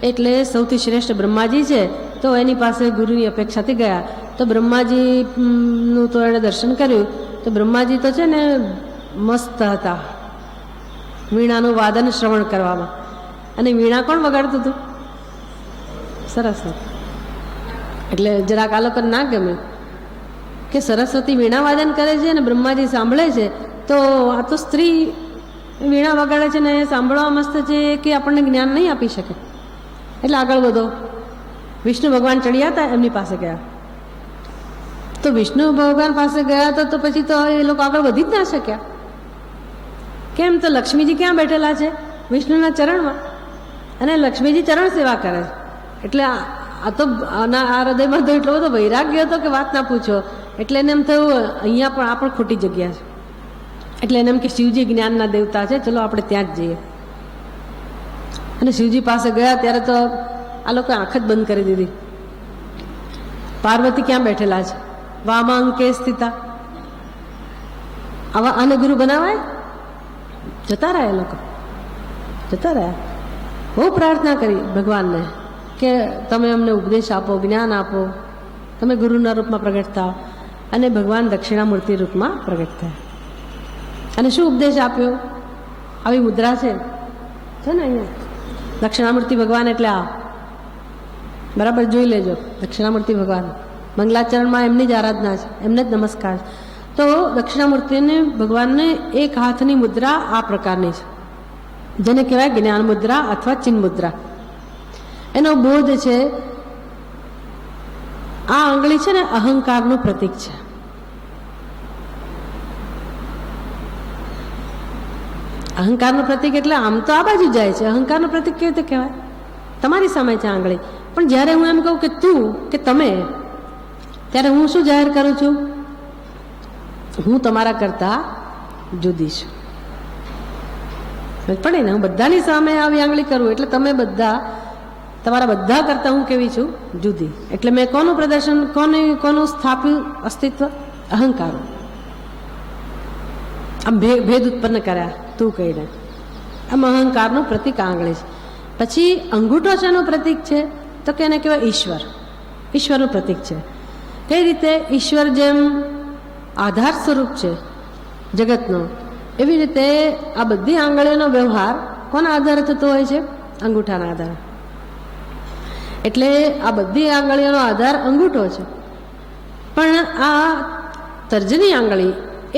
એટલે સૌથી શ્રેષ્ઠ બ્રહ્માજી છે, તો એની પાસે ગુરુની અપેક્ષાથી ગયા. તો બ્રહ્માજીનું તો એણે દર્શન કર્યું તો બ્રહ્માજી તો છે ને મસ્ત હતા વીણાનું વાદન શ્રવણ કરવામાં. અને વીણા કોણ વગાડતું હતું? સરસ. એટલે જરાક આ લોકોને ના ગમે કે સરસ્વતી વીણા વાદન કરે છે અને બ્રહ્માજી સાંભળે છે, તો આ તો સ્ત્રી વીણા વગાડે છે ને સાંભળવા મસ્ત છે કે આપણને જ્ઞાન નહીં આપી શકે. એટલે આગળ વધો. વિષ્ણુ ભગવાન ચડ્યા હતા એમની પાસે ગયા. તો વિષ્ણુ ભગવાન પાસે ગયા તો પછી તો એ લોકો આગળ વધી જ ના શક્યા. કેમ? તો લક્ષ્મીજી ક્યાં બેઠેલા છે? વિષ્ણુના ચરણમાં. અને લક્ષ્મીજી ચરણ સેવા કરે છે. એટલે આ તો આ હૃદયમાં તો એટલો બધો વૈરાગ્ય હતો કે વાત ના પૂછો. એટલે એને એમ થયું અહીંયા પણ આ પણ ખોટી જગ્યા છે. એટલે એને એમ કે શિવજી જ્ઞાનના દેવતા છે, ચલો આપણે ત્યાં જ જઈએ. અને શિવજી પાસે ગયા ત્યારે તો આ લોકોએ આંખ જ બંધ કરી દીધી. પાર્વતી ક્યાં બેઠેલા છે? વામાંકે સ્થિતા. આને ગુરુ બનાવાય? જતા રહ્યા લોકો, જતા રહ્યા. બહુ પ્રાર્થના કરી ભગવાનને કે તમે અમને ઉપદેશ આપો, જ્ઞાન આપો, તમે ગુરુના રૂપમાં પ્રગટ થાઓ. અને ભગવાન દક્ષિણામૂર્તિ રૂપમાં પ્રગટ થયા. અને શું ઉપદેશ આપ્યો? આવી મુદ્રા છે ને અહીંયા દક્ષિણામૂર્તિ ભગવાન એટલે આ બરાબર જોઈ લેજો. દક્ષિણામૂર્તિ ભગવાન મંગલાચરણમાં એમની જ આરાધના છે, એમને જ નમસ્કાર. તો દક્ષિણામૂર્તિને ભગવાનને એક હાથની મુદ્રા આ પ્રકારની છે, જેને કહેવાય જ્ઞાન મુદ્રા અથવા ચિન્હ મુદ્રા. એનો બોધ છે. આ આંગળી છે ને અહંકારનું પ્રતીક છે. અહંકારનું પ્રતીક એટલે આમ તો આ બાજુ જાય છે. અહંકારનું પ્રતીક કેવી રીતે કહેવાય? તમારી સામે છે આંગળી. પણ જ્યારે હું એમ કહું કે તું કે તમે, ત્યારે હું શું જાહેર કરું છું? હું તમારા કરતા જુદી છું. પડે ને? હું બધાની સામે આવી આંગળી કરું એટલે તમે બધા તમારા બધા કરતા હું કેવી છું? જુદી. એટલે મેં કોનું પ્રદર્શન, કોનું સ્થાપ્યું અસ્તિત્વ? અહંકાર. આમ ભેદ ઉત્પન્ન કર્યા તું કહીને. આમ અહંકારનું પ્રતીક આંગળી છે. પછી અંગૂઠો શેનું પ્રતીક છે? તો કે એને કહેવાય ઈશ્વર. ઈશ્વરનું પ્રતીક છે. કઈ રીતે? ઈશ્વર જેમ આધાર સ્વરૂપ છે જગતનો, એવી રીતે આ બધી આંગળીઓનો વ્યવહાર કોના આધારે થતો હોય છે? અંગૂઠાના આધારે. એટલે આ બધી આંગળીઓનો આધાર અંગૂઠો છે. પણ આ તર્જની આંગળી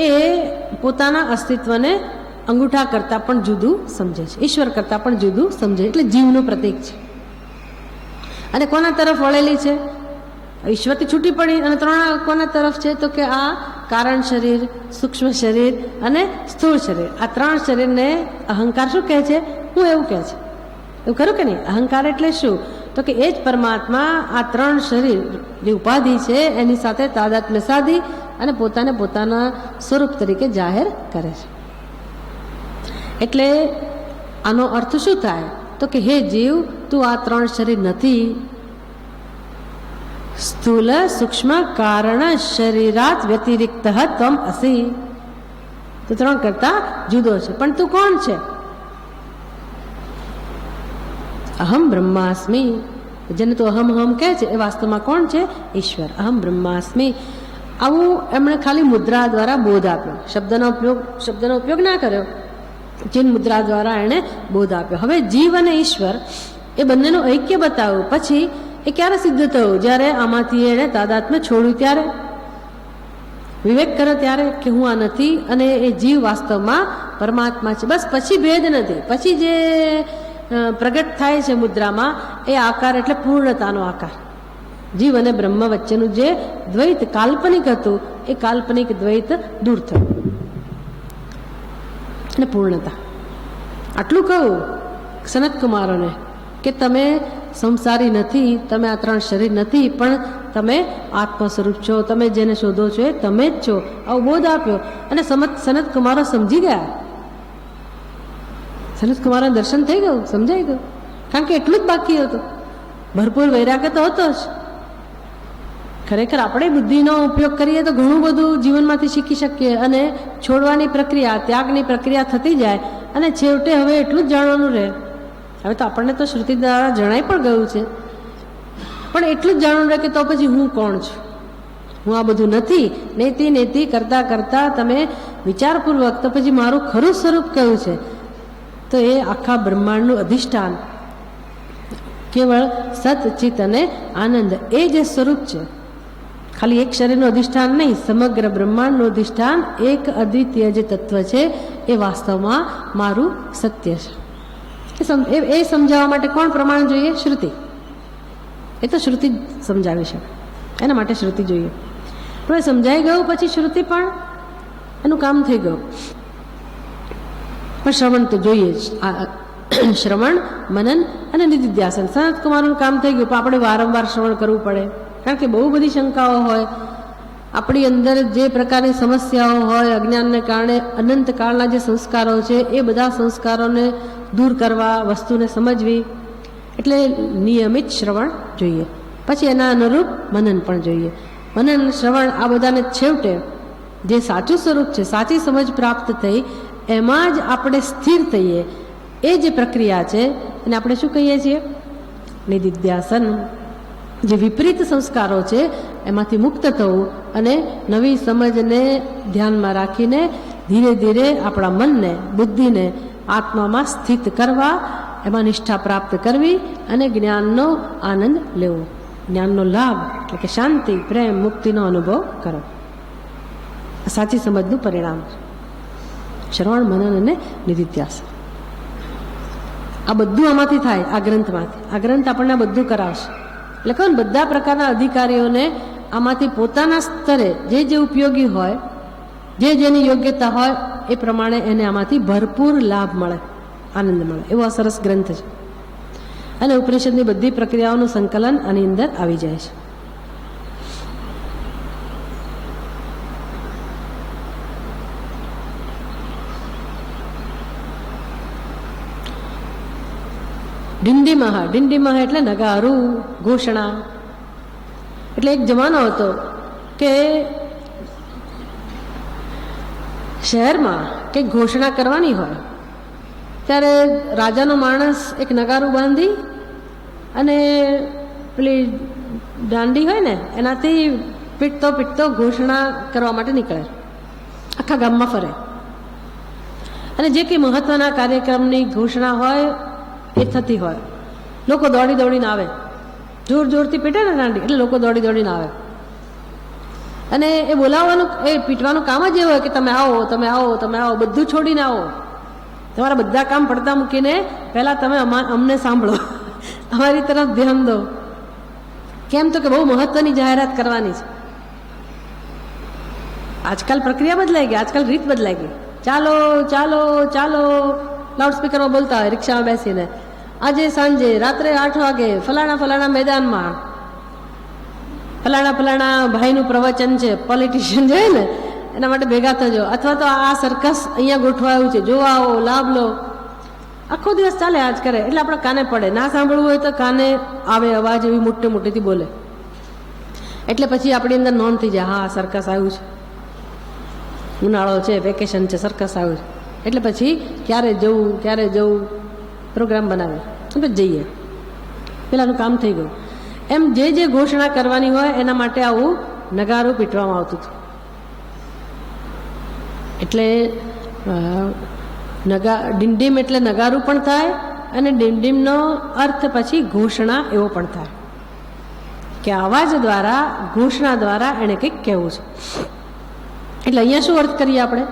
એ પોતાના અસ્તિત્વને અંગૂઠા કરતાં પણ જુદું સમજે છે, ઈશ્વર કરતાં પણ જુદું સમજે. એટલે જીવનું પ્રતીક છે. અને કોના તરફ વળેલી છે? ઈશ્વરથી છૂટી પડી. અને ત્રણ કોના તરફ છે? તો કે આ કારણ શરીર, સૂક્ષ્મ શરીર અને સ્થૂળ શરીર. આ ત્રણ શરીરને અહંકાર શું કહે છે? હું એવું કહે છે. એવું ખરું કે નહીં? અહંકાર એટલે શું? તો કે એ જ પરમાત્મા આ ત્રણ શરીર જે ઉપાધિ છે એની સાથે તાદાત્મ્ય સાધી અને પોતાને પોતાના સ્વરૂપ તરીકે જાહેર કરે છે. એટલે આનો અર્થ શું થાય? તો કે હે જીવ, તું આ ત્રણ શરીર નથી. સ્થૂલ સૂક્ષ્મ કારણ શરીરાત વ્યતિરિક્ત ત્વમ અસી. તો ત્રણ કરતા જુદો છે. પણ તું કોણ છે? અહમ બ્રહ્માસ્મિ. જેને તો અહમ અહમ કહે છે એ વાસ્તવમાં કોણ છે? ઈશ્વર. અહમ બ્રહ્માસ્મિ. આવું એમણે ખાલી મુદ્રા દ્વારા બોધ આપ્યો. શબ્દનો ઉપયોગ ના કર્યો. ચિન્હ મુદ્રા દ્વારા એણે બોધ આપ્યો. હવે જીવ અને ઈશ્વર એ બંનેનું ઐક્ય બતાવ્યું. પછી એ ક્યારે સિદ્ધ થયું? જ્યારે આમાંથી એણે તાદાત્મ્ય છોડ્યું, ત્યારે વિવેક કર્યો, ત્યારે કે હું આ નથી અને એ જીવ વાસ્તવમાં પરમાત્મા છે. બસ પછી ભેદ નથી. પછી જે પ્રગટ થાય છે મુદ્રામાં એ આકાર એટલે પૂર્ણતાનો આકાર. જીવ અને બ્રહ્મ વચ્ચેનું જે દ્વૈત કાલ્પનિક હતું એ કાલ્પનિક દ્વૈત દૂર થયું અને પૂર્ણતા. આટલું કહું સનત કુમારોને કે તમે સંસારી નથી, તમે આ 3 શરીર નથી, પણ તમે આત્મા સ્વરૂપ છો, તમે જેને શોધો છો એ તમે જ છો. આવો બોધ આપ્યો અને સનત કુમારો સમજી ગયા. સનત કુમારોને દર્શન થઈ ગયું, સમજાઈ ગયું, કારણ કે એટલું જ બાકી હતું. ભરપૂર વૈરાગ્ય તો હતો જ. ખરેખર આપણે બુદ્ધિનો ઉપયોગ કરીએ તો ઘણું બધું જીવનમાંથી શીખી શકીએ અને છોડવાની પ્રક્રિયા, ત્યાગની પ્રક્રિયા થતી જાય અને છેવટે હવે એટલું જ જાણવાનું રહે. હવે તો આપણને તો શ્રુતિ દ્વારા જણાઈ પણ ગયું છે, પણ એટલું જ જાણવાનું રહે કે તો પછી હું કોણ છું, હું આ બધું નથી. નેતિ નેતિ કરતાં કરતાં તમે વિચારપૂર્વક તો પછી મારું ખરું સ્વરૂપ કયું છે, તો એ આખા બ્રહ્માંડનું અધિષ્ઠાન કેવળ સત, ચિત અને આનંદ, એ જે સ્વરૂપ છે, ખાલી એક શરીરનું અધિષ્ઠાન નહીં, સમગ્ર બ્રહ્માંડનું અધિષ્ઠાન એક અદ્વિતીય જે તત્વ છે એ વાસ્તવમાં મારું સત્ય છે. એ સમજાવવા માટે કોણ પ્રમાણ જોઈએ? શ્રુતિ. એ તો શ્રુતિ જ સમજાવી શકે, એના માટે શ્રુતિ જોઈએ. પણ એ સમજાઈ ગયું પછી શ્રુતિ પણ એનું કામ થઈ ગયું. પણ શ્રવણ તો જોઈએ જ. શ્રવણ, મનન અને નિધિધ્યાસન, સનત કુમારનું કામ થઈ ગયું. પણ આપણે વારંવાર શ્રવણ કરવું પડે, કારણ કે બહુ બધી શંકાઓ હોય આપણી અંદર, જે પ્રકારની સમસ્યાઓ હોય અજ્ઞાનને કારણે. અનંતકાળના જે સંસ્કારો છે એ બધા સંસ્કારોને દૂર કરવા, વસ્તુને સમજવી, એટલે નિયમિત શ્રવણ જોઈએ. પછી એના અનુરૂપ મનન પણ જોઈએ. મનન, શ્રવણ આ બધાને છેવટે જે સાચું સ્વરૂપ છે, સાચી સમજ પ્રાપ્ત થઈ, એમાં જ આપણે સ્થિર થઈએ. એ જે પ્રક્રિયા છે એને આપણે શું કહીએ છીએ? નિધિધ્યાસન. જે વિપરીત સંસ્કારો છે એમાંથી મુક્ત થવું અને નવી સમજને ધ્યાનમાં રાખીને ધીરે ધીરે આપણા મનને, બુદ્ધિને આત્મામાં સ્થિત કરવા, એમાં નિષ્ઠા પ્રાપ્ત કરવી અને જ્ઞાનનો આનંદ લેવો, જ્ઞાનનો લાભ એટલે કે શાંતિ, પ્રેમ, મુક્તિનો અનુભવ કરો. સાચી સમજનું પરિણામ છે શ્રવણ, મનન અને નિધિધ્યાસન. આ બધું આમાંથી થાય, આ ગ્રંથમાંથી. આ ગ્રંથ આપણને બધું કરાવશે. એટલે કહું ને, બધા પ્રકારના અધિકારીઓને આમાંથી પોતાના સ્તરે જે જે ઉપયોગી હોય, જે જેની યોગ્યતા હોય એ પ્રમાણે એને આમાંથી ભરપૂર લાભ મળે, આનંદ મળે, એવો આ સરસ ગ્રંથ છે. અને ઉપનિષદની બધી પ્રક્રિયાઓનું સંકલન આની અંદર આવી જાય છે. ડિંડીમહ, ડિંડીમહ એટલે નગારું, ઘોષણા. એટલે એક જમાનો હતો કે શહેરમાં કંઈક ઘોષણા કરવાની હોય ત્યારે રાજાનો માણસ એક નગારું બાંધી અને પેલી દાંડી હોય ને એનાથી પીટતો પીટતો ઘોષણા કરવા માટે નીકળે, આખા ગામમાં ફરે. અને જે કંઈ મહત્વના કાર્યક્રમની ઘોષણા હોય એ થતી હોય, લોકો દોડી દોડીને આવે. જોર જોરથી પીટે ને દાંડી, એટલે લોકો દોડી દોડીને આવે. અને એ બોલાવવાનું, એ પીટવાનું કામ જ એવું હોય કે તમે આવો, તમે આવો, તમે આવો, બધું છોડીને આવો, તમારા બધા કામ પડતા મૂકીને પહેલાં તમે અમને સાંભળો, અમારી તરફ ધ્યાન દો. કેમ? તો કે બહુ મહત્વની જાહેરાત કરવાની છે. આજકાલ પ્રક્રિયા બદલાઈ ગઈ, આજકાલ રીત બદલાઈ ગઈ. ચાલો ચાલો ચાલો લાઉડસ્પીકરમાં બોલતા હોય રિક્ષામાં બેસીને, આજે સાંજે રાત્રે 8 વાગે ફલાણા ફલાણા મેદાનમાં ફલાણા ફલાણા ભાઈનું પ્રવચન છે, પોલિટિશિયન છે ને એના માટે ભેગા થજો, અથવા તો આ સર્કસ અહીંયા ગોઠવાયું છે, જોવા આવો, લાભ લો. આખો દિવસ ચાલે આજ કરે, એટલે આપણે કાને પડે. ના સાંભળવું હોય તો કાને આવે અવાજ, એવી મોટી મોટીથી બોલે, એટલે પછી આપણી અંદર નોંધ થઈ જાય, હા સર્કસ આવ્યું છે, ઉનાળો છે, વેકેશન છે, સર્કસ આવ્યું છે. એટલે પછી ક્યારે જવું પ્રોગ્રામ બનાવે, એટલે જઈએ, પેલાનું કામ થઈ ગયું. એમ જે જે ઘોષણા કરવાની હોય એના માટે આવું નગારું પીટવામાં આવતું હતું. એટલે ડિંડીમ એટલે નગારું પણ થાય, અને ડિંડીમનો અર્થ પછી ઘોષણા એવો પણ થાય કે અવાજ દ્વારા, ઘોષણા દ્વારા એને કંઈક કહેવું છે. એટલે અહીંયા શું અર્થ કરીએ આપણે?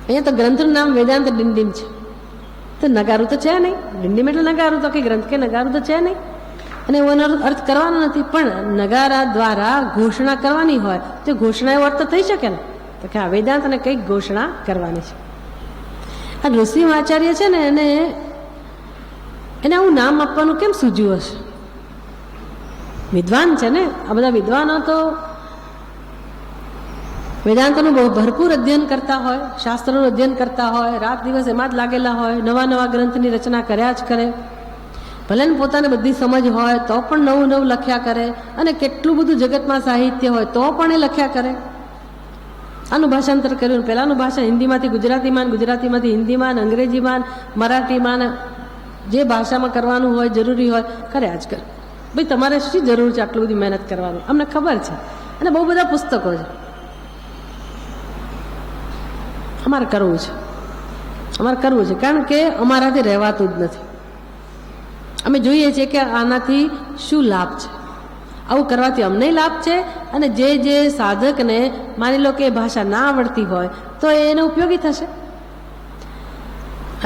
અહીંયા તો ગ્રંથનું નામ વેદાંત ડિંડીમ છે, તો નગારું તો છે નહીં. ડિંડીમ એટલે નગારું, તો કે ગ્રંથ કે નગારું તો છે નહીં, અને એનો અર્થ કરવાનો નથી. પણ નગારા દ્વારા ઘોષણા કરવાની હોય તો ઘોષણા એવો અર્થ થઈ શકે ને, તો કે આ વેદાંતને કંઈક ઘોષણા કરવાની છે. આ નૃસિંહ આચાર્ય છે ને, એને એને આવું નામ આપવાનું કેમ સૂઝ્યું હશે? વિદ્વાન છે ને આ બધા વિદ્વાનો, તો વેદાંતનું બહુ ભરપૂર અધ્યયન કરતા હોય, શાસ્ત્રનું અધ્યયન કરતા હોય, રાત દિવસ એમાં જ લાગેલા હોય, નવા નવા ગ્રંથની રચના કર્યા જ કરે. ભલે ને પોતાને બધી સમજ હોય તો પણ નવું નવું લખ્યા કરે, અને કેટલું બધું જગતમાં સાહિત્ય હોય તો પણ એ લખ્યા કરે. આનું ભાષાંતર કર્યું, પહેલાંનું ભાષા હિન્દીમાંથી ગુજરાતીમાં, ગુજરાતીમાંથી હિન્દીમાં, અંગ્રેજીમાં, મરાઠીમાં, જે ભાષામાં કરવાનું હોય જરૂરી હોય કર્યા જ કરે. ભાઈ તમારે શું જરૂર છે આટલી બધી મહેનત કરવાની? અમને ખબર છે, અને બહુ બધા પુસ્તકો છે. અમારે કરવું છે કારણ કે અમારાથી રહેવાતું જ નથી. અમે જોઈએ છીએ કે આનાથી શું લાભ છે, આવું કરવાથી અમને લાભ છે, અને જે સાધકને માની લો કે એ ભાષા ના આવડતી હોય તો એને ઉપયોગી થશે.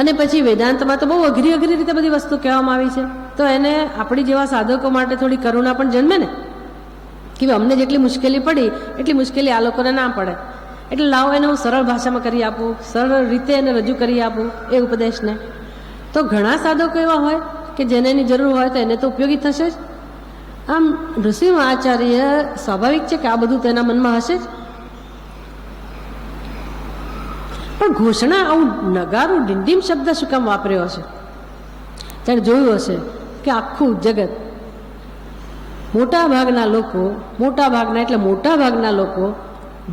અને પછી વેદાંતમાં તો બહુ અઘરી રીતે બધી વસ્તુ કહેવામાં આવી છે, તો એને આપણી જેવા સાધકો માટે થોડી કરુણા પણ જન્મે ને, કે અમને જેટલી મુશ્કેલી પડી એટલી મુશ્કેલી આ લોકોને ના પડે, એટલે લાવો એને હું સરળ ભાષામાં કરી આપું, સરળ રીતે એને રજૂ કરી આપું એ ઉપદેશને. તો ઘણા સાધકો એવા હોય કે જેને એની જરૂર હોય તો એને તો ઉપયોગી થશે જ. આમ નૃસિંહ આચાર્ય સ્વાભાવિક છે કે આ બધું તેના મનમાં હશે જ, પણ ઘોષણા આવું નગારું ડીંડીમ શબ્દ શું કામ વાપર્યો હશે? ત્યારે જોયું હશે કે આખું જગત, મોટા ભાગના લોકો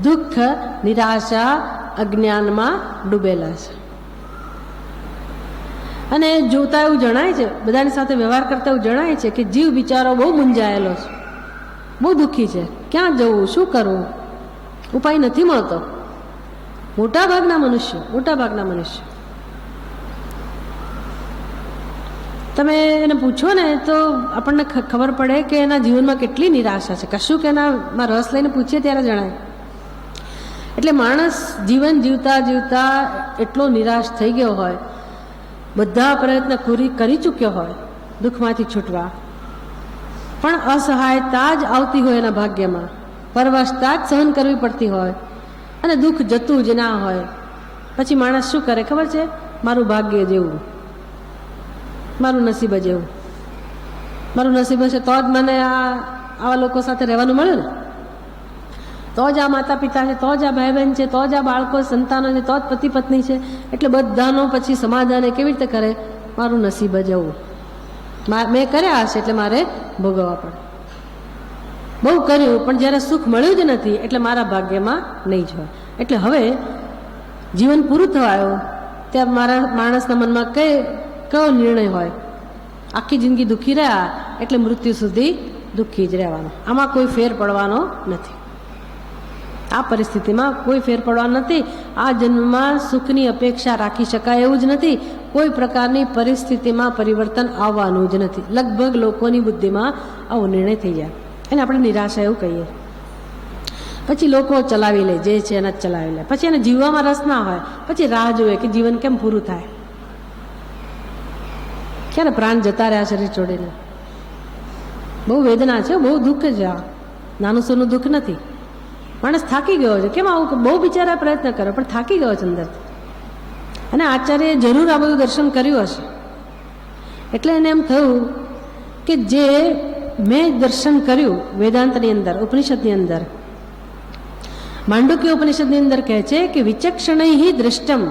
દુઃખ, નિરાશા, અજ્ઞાનમાં ડૂબેલા છે. અને જોતા એવું જણાય છે, બધાની સાથે વ્યવહાર કરતા એવું જણાય છે કે જીવ બિચારો બહુ મૂંઝાયેલો છે, બહુ દુઃખી છે. ક્યાં જવું, શું કરવું, ઉપાય નથી મળતો. મોટાભાગના મનુષ્ય તમે એને પૂછો ને તો આપણને ખબર પડે કે એના જીવનમાં કેટલી નિરાશા છે. કશું કે એનામાં રસ લઈને પૂછીએ ત્યારે જણાય. એટલે માણસ જીવન જીવતા એટલો નિરાશ થઈ ગયો હોય, બધા પ્રયત્ન કરી ચૂક્યો હોય દુઃખમાંથી છૂટવા, પણ અસહાયતા જ આવતી હોય એના ભાગ્યમાં, પરવશતા જ સહન કરવી પડતી હોય, અને દુઃખ જતું જ ના હોય. પછી માણસ શું કરે ખબર છે? મારું ભાગ્ય જેવું, મારું નસીબ જેવું, મારું નસીબ હશે તો જ મને આવા લોકો સાથે રહેવાનું મળ્યું ને, તો જ આ માતા પિતા છે, તો જ આ ભાઈ બહેન છે, તો જ આ બાળકો સંતાનો છે, તો જ પતિ પત્ની છે. એટલે બધાનો પછી સમાધાન કેવી રીતે કરે? મારું નસીબ જવું, મેં કર્યા હશે એટલે મારે ભોગવવા પડે. બહુ કર્યું પણ જ્યારે સુખ મળ્યું જ નથી એટલે મારા ભાગ્યમાં નહીં જ હોય. એટલે હવે જીવન પૂરું થવા આવ્યું ત્યાં માણસના મનમાં કયો નિર્ણય હોય? આખી જિંદગી દુઃખી રહ્યા એટલે મૃત્યુ સુધી દુઃખી જ રહેવાનું. આમાં કોઈ ફેર પડવાનો નથી. આ પરિસ્થિતિમાં કોઈ ફેર પડવાનો નથી. આ જન્મમાં સુખની અપેક્ષા રાખી શકાય એવું જ નથી. કોઈ પ્રકારની પરિસ્થિતિમાં પરિવર્તન આવવાનું જ નથી. લગભગ લોકોની બુદ્ધિમાં આવો નિર્ણય થઈ જાય, એને આપણે નિરાશા એવું કહીએ. પછી લોકો ચલાવી લે, જે છે એને જ ચલાવી લે. પછી એને જીવવામાં રસ ના હોય, પછી રાહ જોવે કે જીવન કેમ પૂરું થાય, ક્યારે પ્રાણ જતા રહ્યા શરીર છોડીને. બહુ વેદના છે, બહુ દુઃખ છે. આ નાનું સોનું દુઃખ નથી. માણસ થાકી ગયો છે. કેમ આવું? બહુ બિચારા પ્રયત્ન કર્યો પણ થાકી ગયો છે અંદરથી. અને આચાર્યએ જરૂર આ બધું દર્શન કર્યું હશે, એટલે એને એમ થયું કે જે મેં દર્શન કર્યું વેદાંતની અંદર, ઉપનિષદની અંદર, માંડુક્ય ઉપનિષદની અંદર કહે છે કે વિચક્ષણૈ દ્રષ્ટમ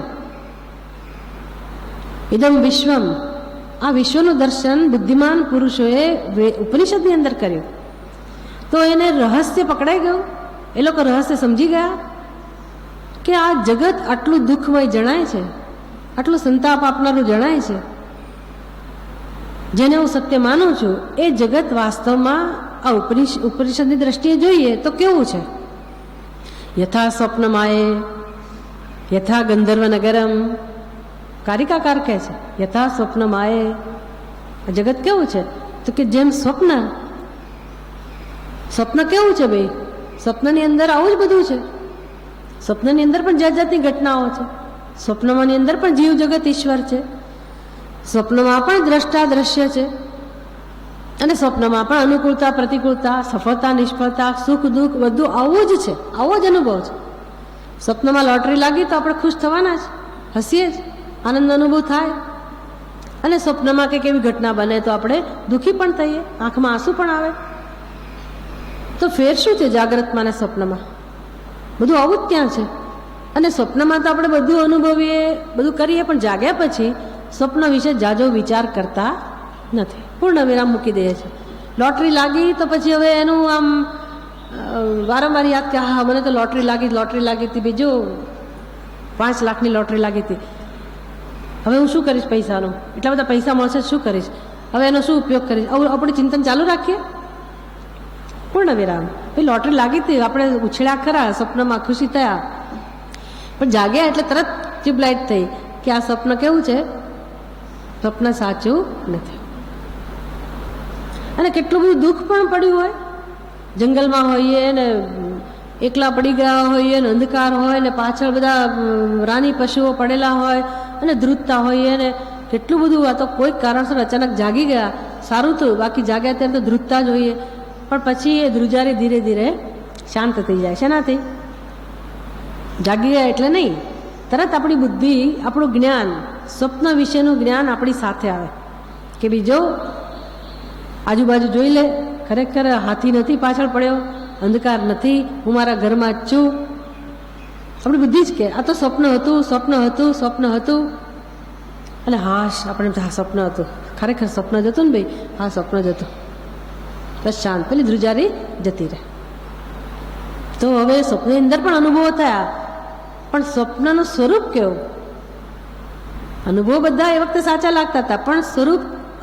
ઇદમ વિશ્વમ. આ વિશ્વનું દર્શન બુદ્ધિમાન પુરુષોએ ઉપનિષદની અંદર કર્યું. તો એને રહસ્ય પકડાઈ ગયું. એ લોકો રહસ્ય સમજી ગયા કે આ જગત આટલું દુઃખમય જણાય છે, આટલું સંતાપ આપનારું જણાય છે. જેને હું સત્ય માનું છું એ જગત વાસ્તવમાં આ ઉપનિષદની દ્રષ્ટિએ જોઈએ તો કેવું છે? યથા સ્વપ્નમાયે યથા ગંધર્વ નગરમ. કારિકાકાર કહે છે યથા સ્વપ્નમાયે. આ જગત કેવું છે? તો કે જેમ સ્વપ્ન કેવું છે ભાઈ? સ્વપ્નની અંદર આવું જ બધું છે. સ્વપ્નની અંદર પણ જાત જાતની ઘટનાઓ છે. સ્વપ્નમાંની અંદર પણ જીવ જગત ઈશ્વર છે. સ્વપ્નમાં પણ દ્રષ્ટા દ્રશ્ય છે, અને સ્વપ્નમાં પણ અનુકૂળતા પ્રતિકૂળતા, સફળતા નિષ્ફળતા, સુખ દુઃખ બધું આવું જ છે. આવો જ અનુભવ છે. સ્વપ્નમાં લોટરી લાગી તો આપણે ખુશ થવાના જ, હસીએ જ, આનંદ અનુભવ થાય. અને સ્વપ્નમાં કંઈક એવી ઘટના બને તો આપણે દુઃખી પણ થઈએ, આંખમાં આંસુ પણ આવે. તો ફેર શું છે જાગ્રતમાં અને સ્વપ્નમાં? બધું આવું જ ત્યાં છે. અને સ્વપ્નમાં તો આપણે બધું અનુભવીએ, બધું કરીએ, પણ જાગ્યા પછી સ્વપ્ન વિશે જાજો વિચાર કરતા નથી, પૂર્ણ વિરામ મૂકી દઈએ છીએ. લોટરી લાગી તો પછી હવે એનું આમ વારંવાર યાદ કે હા મને તો લોટરી લાગી હતી, બીજું 5 લાખની લોટરી લાગી હતી, હવે હું શું કરીશ પૈસાનો, એટલા બધા પૈસા મળશે શું કરીશ, હવે એનો શું ઉપયોગ કરીશ, આવું આપણે ચિંતન ચાલુ રાખીએ. પૂર્ણ વિરામ. ભાઈ લોટરી લાગી હતી, આપણે ઉછળ્યા ખરા, સ્વપ્નમાં ખુશી થયા, પણ જાગ્યા એટલે તરત ટ્યુબલાઇટ થઈ કે આ સ્વપ્ન કેવું છે, સ્વપ્ન સાચું નથી. અને કેટલું બધું દુઃખ પણ પડ્યું હોય, જંગલમાં હોઈએ ને એકલા પડી ગયા હોઈએ ને અંધકાર હોય ને પાછળ બધા રાની પશુઓ પડેલા હોય અને ધ્રુજતા હોઈએ ને કેટલું બધું. આ તો કોઈક કારણસર અચાનક જાગી ગયા, સારું થયું, બાકી જાગ્યા ત્યારે તો ધ્રુજતા જ હોઈએ. પણ પછી એ ધ્રુજારી ધીરે ધીરે શાંત થઈ જાય. શેનાથી? જાગી ગયા એટલે નહીં, તરત આપણી બુદ્ધિ, આપણું જ્ઞાન, સ્વપ્ન વિશેનું જ્ઞાન આપણી સાથે આવે કે બીજો આજુબાજુ જોઈ લે, ખરેખર હાથી નથી પાછળ પડ્યો, અંધકાર નથી, હું મારા ઘરમાં જ છું. આપણી બુદ્ધિ જ કે આ તો સ્વપ્ન હતું. અને હાશ આપણે હા સ્વપ્ન હતું, ખરેખર સ્વપ્ન જ હતું ને ભાઈ, હા સ્વપ્ન જ હતું. બસ શાંત, પેલી ધ્રુજારી જતી રહે. તો હવે સ્વપ્નની અંદર પણ અનુભવો થયા, પણ સ્વપ્નનું સ્વરૂપ કેવું? અનુભવ બધા એ વખતે સાચા લાગતા હતા, પણ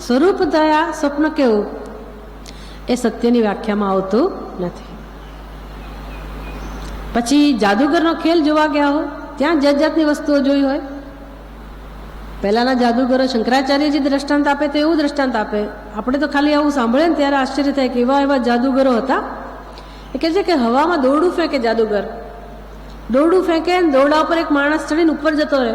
સ્વરૂપ થયા સ્વપ્ન કેવું એ સત્યની વ્યાખ્યામાં આવતું નથી. પછી જાદુગરનો ખેલ જોવા ગયા હોય, ત્યાં જાતની વસ્તુઓ જોઈ હોય. પહેલાના જાદુગરો શંકરાચાર્યજી દ્રષ્ટાંત આપે તો એવું દ્રષ્ટાંત આપે, આપણે તો ખાલી આવું સાંભળે ને ત્યારે આશ્ચર્ય થાય કે એવા જાદુગરો હતા. એ કહે છે કે હવામાં દોરડું ફેંકે જાદુગર, દોરડું ફેંકે ને દોરડા ઉપર એક માણસ ચડીને ઉપર જતો રહે.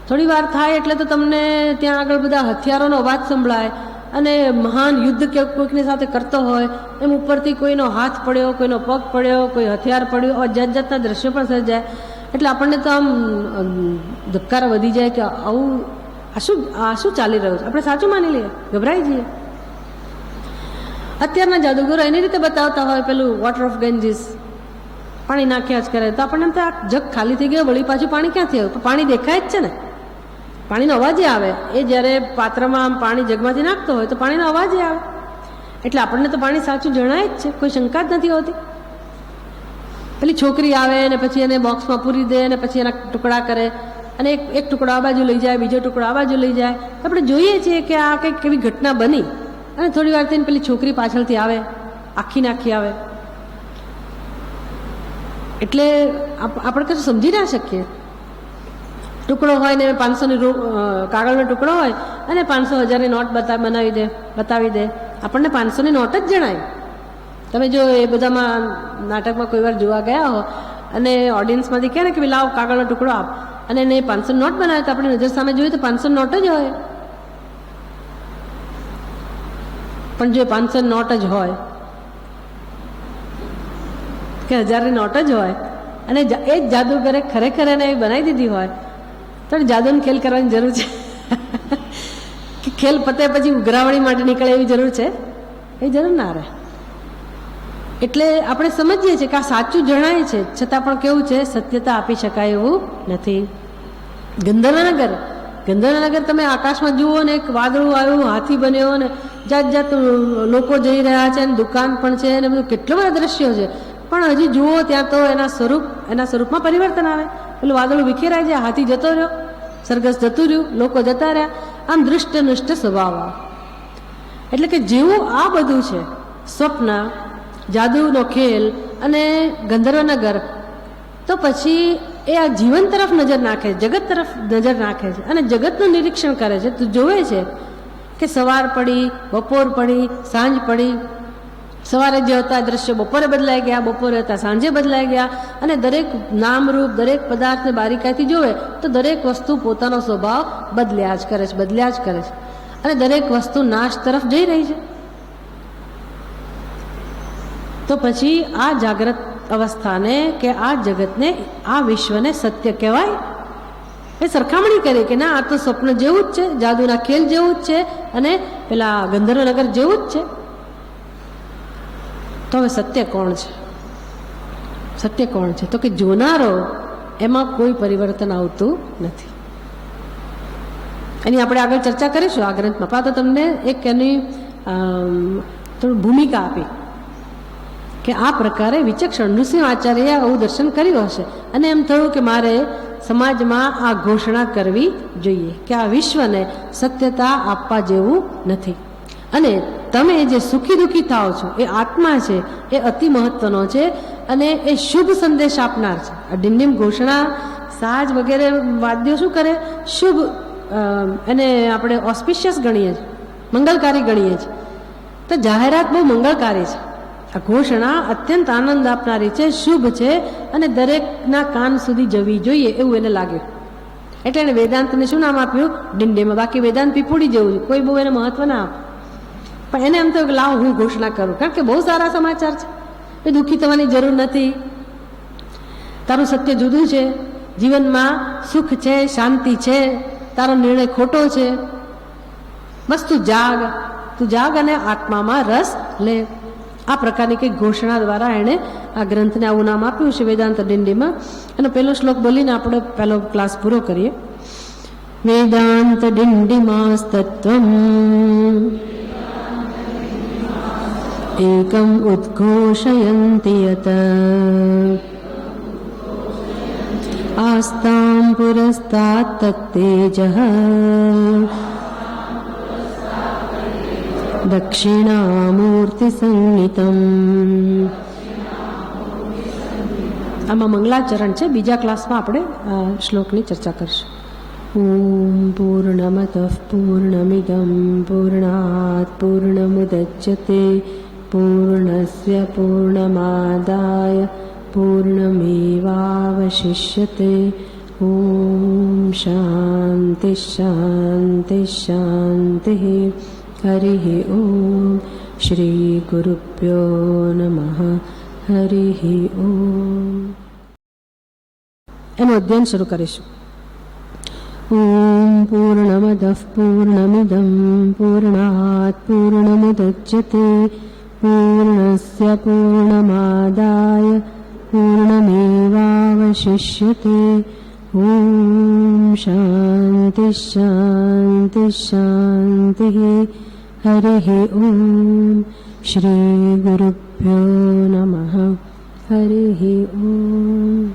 થોડી વાર થાય એટલે તો તમને ત્યાં આગળ બધા હથિયારોનો અવાજ સંભળાય અને મહાન યુદ્ધ કે કોઈકની સાથે કરતો હોય એમ ઉપરથી કોઈનો હાથ પડ્યો, કોઈનો પગ પડ્યો, કોઈ હથિયાર પડ્યો, જાતના દ્રશ્યો પણ સર્જાય. એટલે આપણને તો આમ ધબકારા વધી જાય કે આવું આ શું ચાલી રહ્યું છે, આપણે સાચું માની લઈએ, ગભરાઈ જઈએ. અત્યારના જાદુગરો એની રીતે બતાવતા હોય, પેલું વોટર ઓફ ગંજીસ, પાણી નાખ્યા જ કરે, તો આપણને એમ તો આ જગ ખાલી થઈ ગયો, વળી પાછું પાણી ક્યાંથી આવ્યું? તો પાણી દેખાય જ છે ને, પાણીનો અવાજ આવે. એ જ્યારે પાત્રમાં પાણી જગમાંથી નાખતો હોય તો પાણીનો અવાજ આવે, એટલે આપણને તો પાણી સાચું જણાય જ છે, કોઈ શંકા જ નથી હોતી. પેલી છોકરી આવે ને પછી એને બોક્સમાં પૂરી દે અને પછી એના ટુકડા કરે અને એક ટુકડો આ બાજુ લઈ જાય, બીજો ટુકડો આ બાજુ લઈ જાય. આપણે જોઈએ છીએ કે આ કંઈક એવી ઘટના બની અને થોડી વાર થઈને પેલી છોકરી પાછળથી આવે, આખી આવે. એટલે આપણે કશું સમજી ના શકીએ. ટુકડો હોય ને 500ની કાગળનો ટુકડો હોય અને 500,000ની નોટ બતાવી દે, આપણને 500ની નોટ જ જણાય. તમે જો એ બધામાં નાટકમાં કોઈ વાર જોવા ગયા હો અને ઓડિયન્સમાંથી કહે ને કે લાવ કાગળનો ટુકડો આપ, અને એને 500 નોટ બનાવે તો આપણે નજર સામે જોઈએ તો 500 નોટ જ હોય. પણ જો 500 નોટ જ હોય કે 1000ની નોટ જ હોય અને એ જ જાદુગરે ખરેખર એને એવી બનાવી દીધી હોય તો જાદુનો ખેલ કરવાની જરૂર છે કે ખેલ પતે પછી ઉઘરાવણી માટે નીકળે એવી જરૂર છે? એ જરૂર ના રહે. એટલે આપણે સમજીએ છીએ કે આ સાચું જણાય છે, છતાં પણ કેવું છે, સત્યતા આપી શકાય એવું નથી. ગંધર્વનગર તમે આકાશમાં જુઓ ને એક વાદળું આવ્યું, હાથી બન્યો ને જાત લોકો જઈ રહ્યા છે અને દુકાન પણ છે અને બધું કેટલા બધા દ્રશ્યો છે, પણ હજી જુઓ ત્યાં તો એના સ્વરૂપમાં પરિવર્તન આવે. પેલું વાદળું વિખેરાય જાય, હાથી જતો રહ્યો, સરઘસ જતું રહ્યું, લોકો જતા રહ્યા, આમ દૃષ્ટ સ્વભાવ. એટલે કે જેવું આ બધું છે, સ્વપ્ન, જાદુનો ખેલ અને ગંધર્વનગર, તો પછી એ આ જીવન તરફ નજર નાખે છે, જગત તરફ નજર નાખે છે અને જગતનું નિરીક્ષણ કરે છે. તો જોવે છે કે સવાર પડી, બપોર પડી, સાંજ પડી. સવારે જે હતા દ્રશ્યો બપોરે બદલાઈ ગયા, બપોરે હતા સાંજે બદલાઈ ગયા, અને દરેક નામરૂપ, દરેક પદાર્થને બારીકાઈથી જોવે તો દરેક વસ્તુ પોતાનો સ્વભાવ બદલ્યા જ કરે છે અને દરેક વસ્તુ નાશ તરફ જઈ રહી છે. તો પછી આ જાગ્રત અવસ્થાને કે આ જગતને, આ વિશ્વને સત્ય કહેવાય? એ સરખામણી કરી કે ના આ તો સ્વપ્ન જેવું જ છે, જાદુના ખેલ જેવું જ છે અને પેલા ગંધર્વનગર જેવું જ છે. તો હવે સત્ય કોણ છે? સત્ય કોણ છે? તો કે જોનારો એમાં કોઈ પરિવર્તન આવતું નથી. એની આપણે આગળ ચર્ચા કરીશું આ ગ્રંથમાં. પણ તો તમને એક એની થોડી ભૂમિકા આપી કે આ પ્રકારે વિચક્ષણ નૃસિંહ આચાર્યએ આવું દર્શન કર્યું હશે અને એમ થયું કે મારે સમાજમાં આ ઘોષણા કરવી જોઈએ કે આ વિશ્વને સત્યતા આપવા જેવું નથી અને તમે જે સુખી દુઃખી થાઓ છો એ આત્મા છે, એ અતિ મહત્વનો છે અને એ શુભ સંદેશ આપનાર છે. આ ડિંડિમ ઘોષણા સાજ વગેરે વાદ્યો શું કરે? શુભ, એને આપણે ઓસ્પિશિયસ ગણીએ છીએ, મંગલકારી ગણીએ છીએ. તો જાહેરાત બહુ મંગળકારી છે. આ ઘોષણા અત્યંત આનંદ આપનારી છે, શુભ છે અને દરેકના કાન સુધી જવી જોઈએ એવું એને લાગ્યું. એટલે એને વેદાંતને શું નામ આપ્યું? ડિંડિમ. બાકી વેદાંત પીપુડી જેવું છે, કોઈ બહુ એને મહત્વ ના આપે. પણ એને એમ થયું કે લાવ હું ઘોષણા કરું, કારણ કે બહુ સારા સમાચાર છે. એ દુઃખી થવાની જરૂર નથી, તારું સત્ય જુદું છે, જીવનમાં સુખ છે, શાંતિ છે, તારો નિર્ણય ખોટો છે, બસ તું જાગ અને આત્મામાં રસ લે. આ પ્રકારની કંઈક ઘોષણા દ્વારા એણે આ ગ્રંથને આવું નામ આપ્યું છે વેદાંત ડિંડીમાં. એનો પહેલો શ્લોક બોલીને આપણે પહેલો ક્લાસ પૂરો કરીએ. વેદાંત ડિંડીમાસ્તત્વમ એકમ ઉદ્ઘોષયન્તિ યત આસ્તાં પુરસ્તાત્ તત્તેજઃ દક્ષિણામૂર્તિ સંહિતમ. આમાં મંગલાચરણ છે. બીજા ક્લાસમાં આપણે આ શ્લોકની ચર્ચા કરશું. ઓમ પૂર્ણમતઃ પૂર્ણમિદં પૂર્ણાત પૂર્ણમુદચ્યતે પૂર્ણસ્ય પૂર્ણમાદાય પૂર્ણમેવાવશિષ્યતે. ઓમ શાંતિ શાંતિ શાંતિ. હરિः ઓમ. શ્રી ગુરુભ્યો નમઃ. હરિः ઓમ. એનું અધ્યયન શરૂ કરીશું. ઓમ પૂર્ણમદઃ પૂર્ણમિદં પૂર્ણાત પૂર્ણમુદચ્યતે પૂર્ણસ્ય પૂર્ણમાદાય પૂર્ણમેવાવશિષ્યતે. ઓમ શાંતિ શાંતિ શાંતિ. હરિः ઓમ. શ્રી ગુરુભ્યો નમઃ. હરિः ઓમ.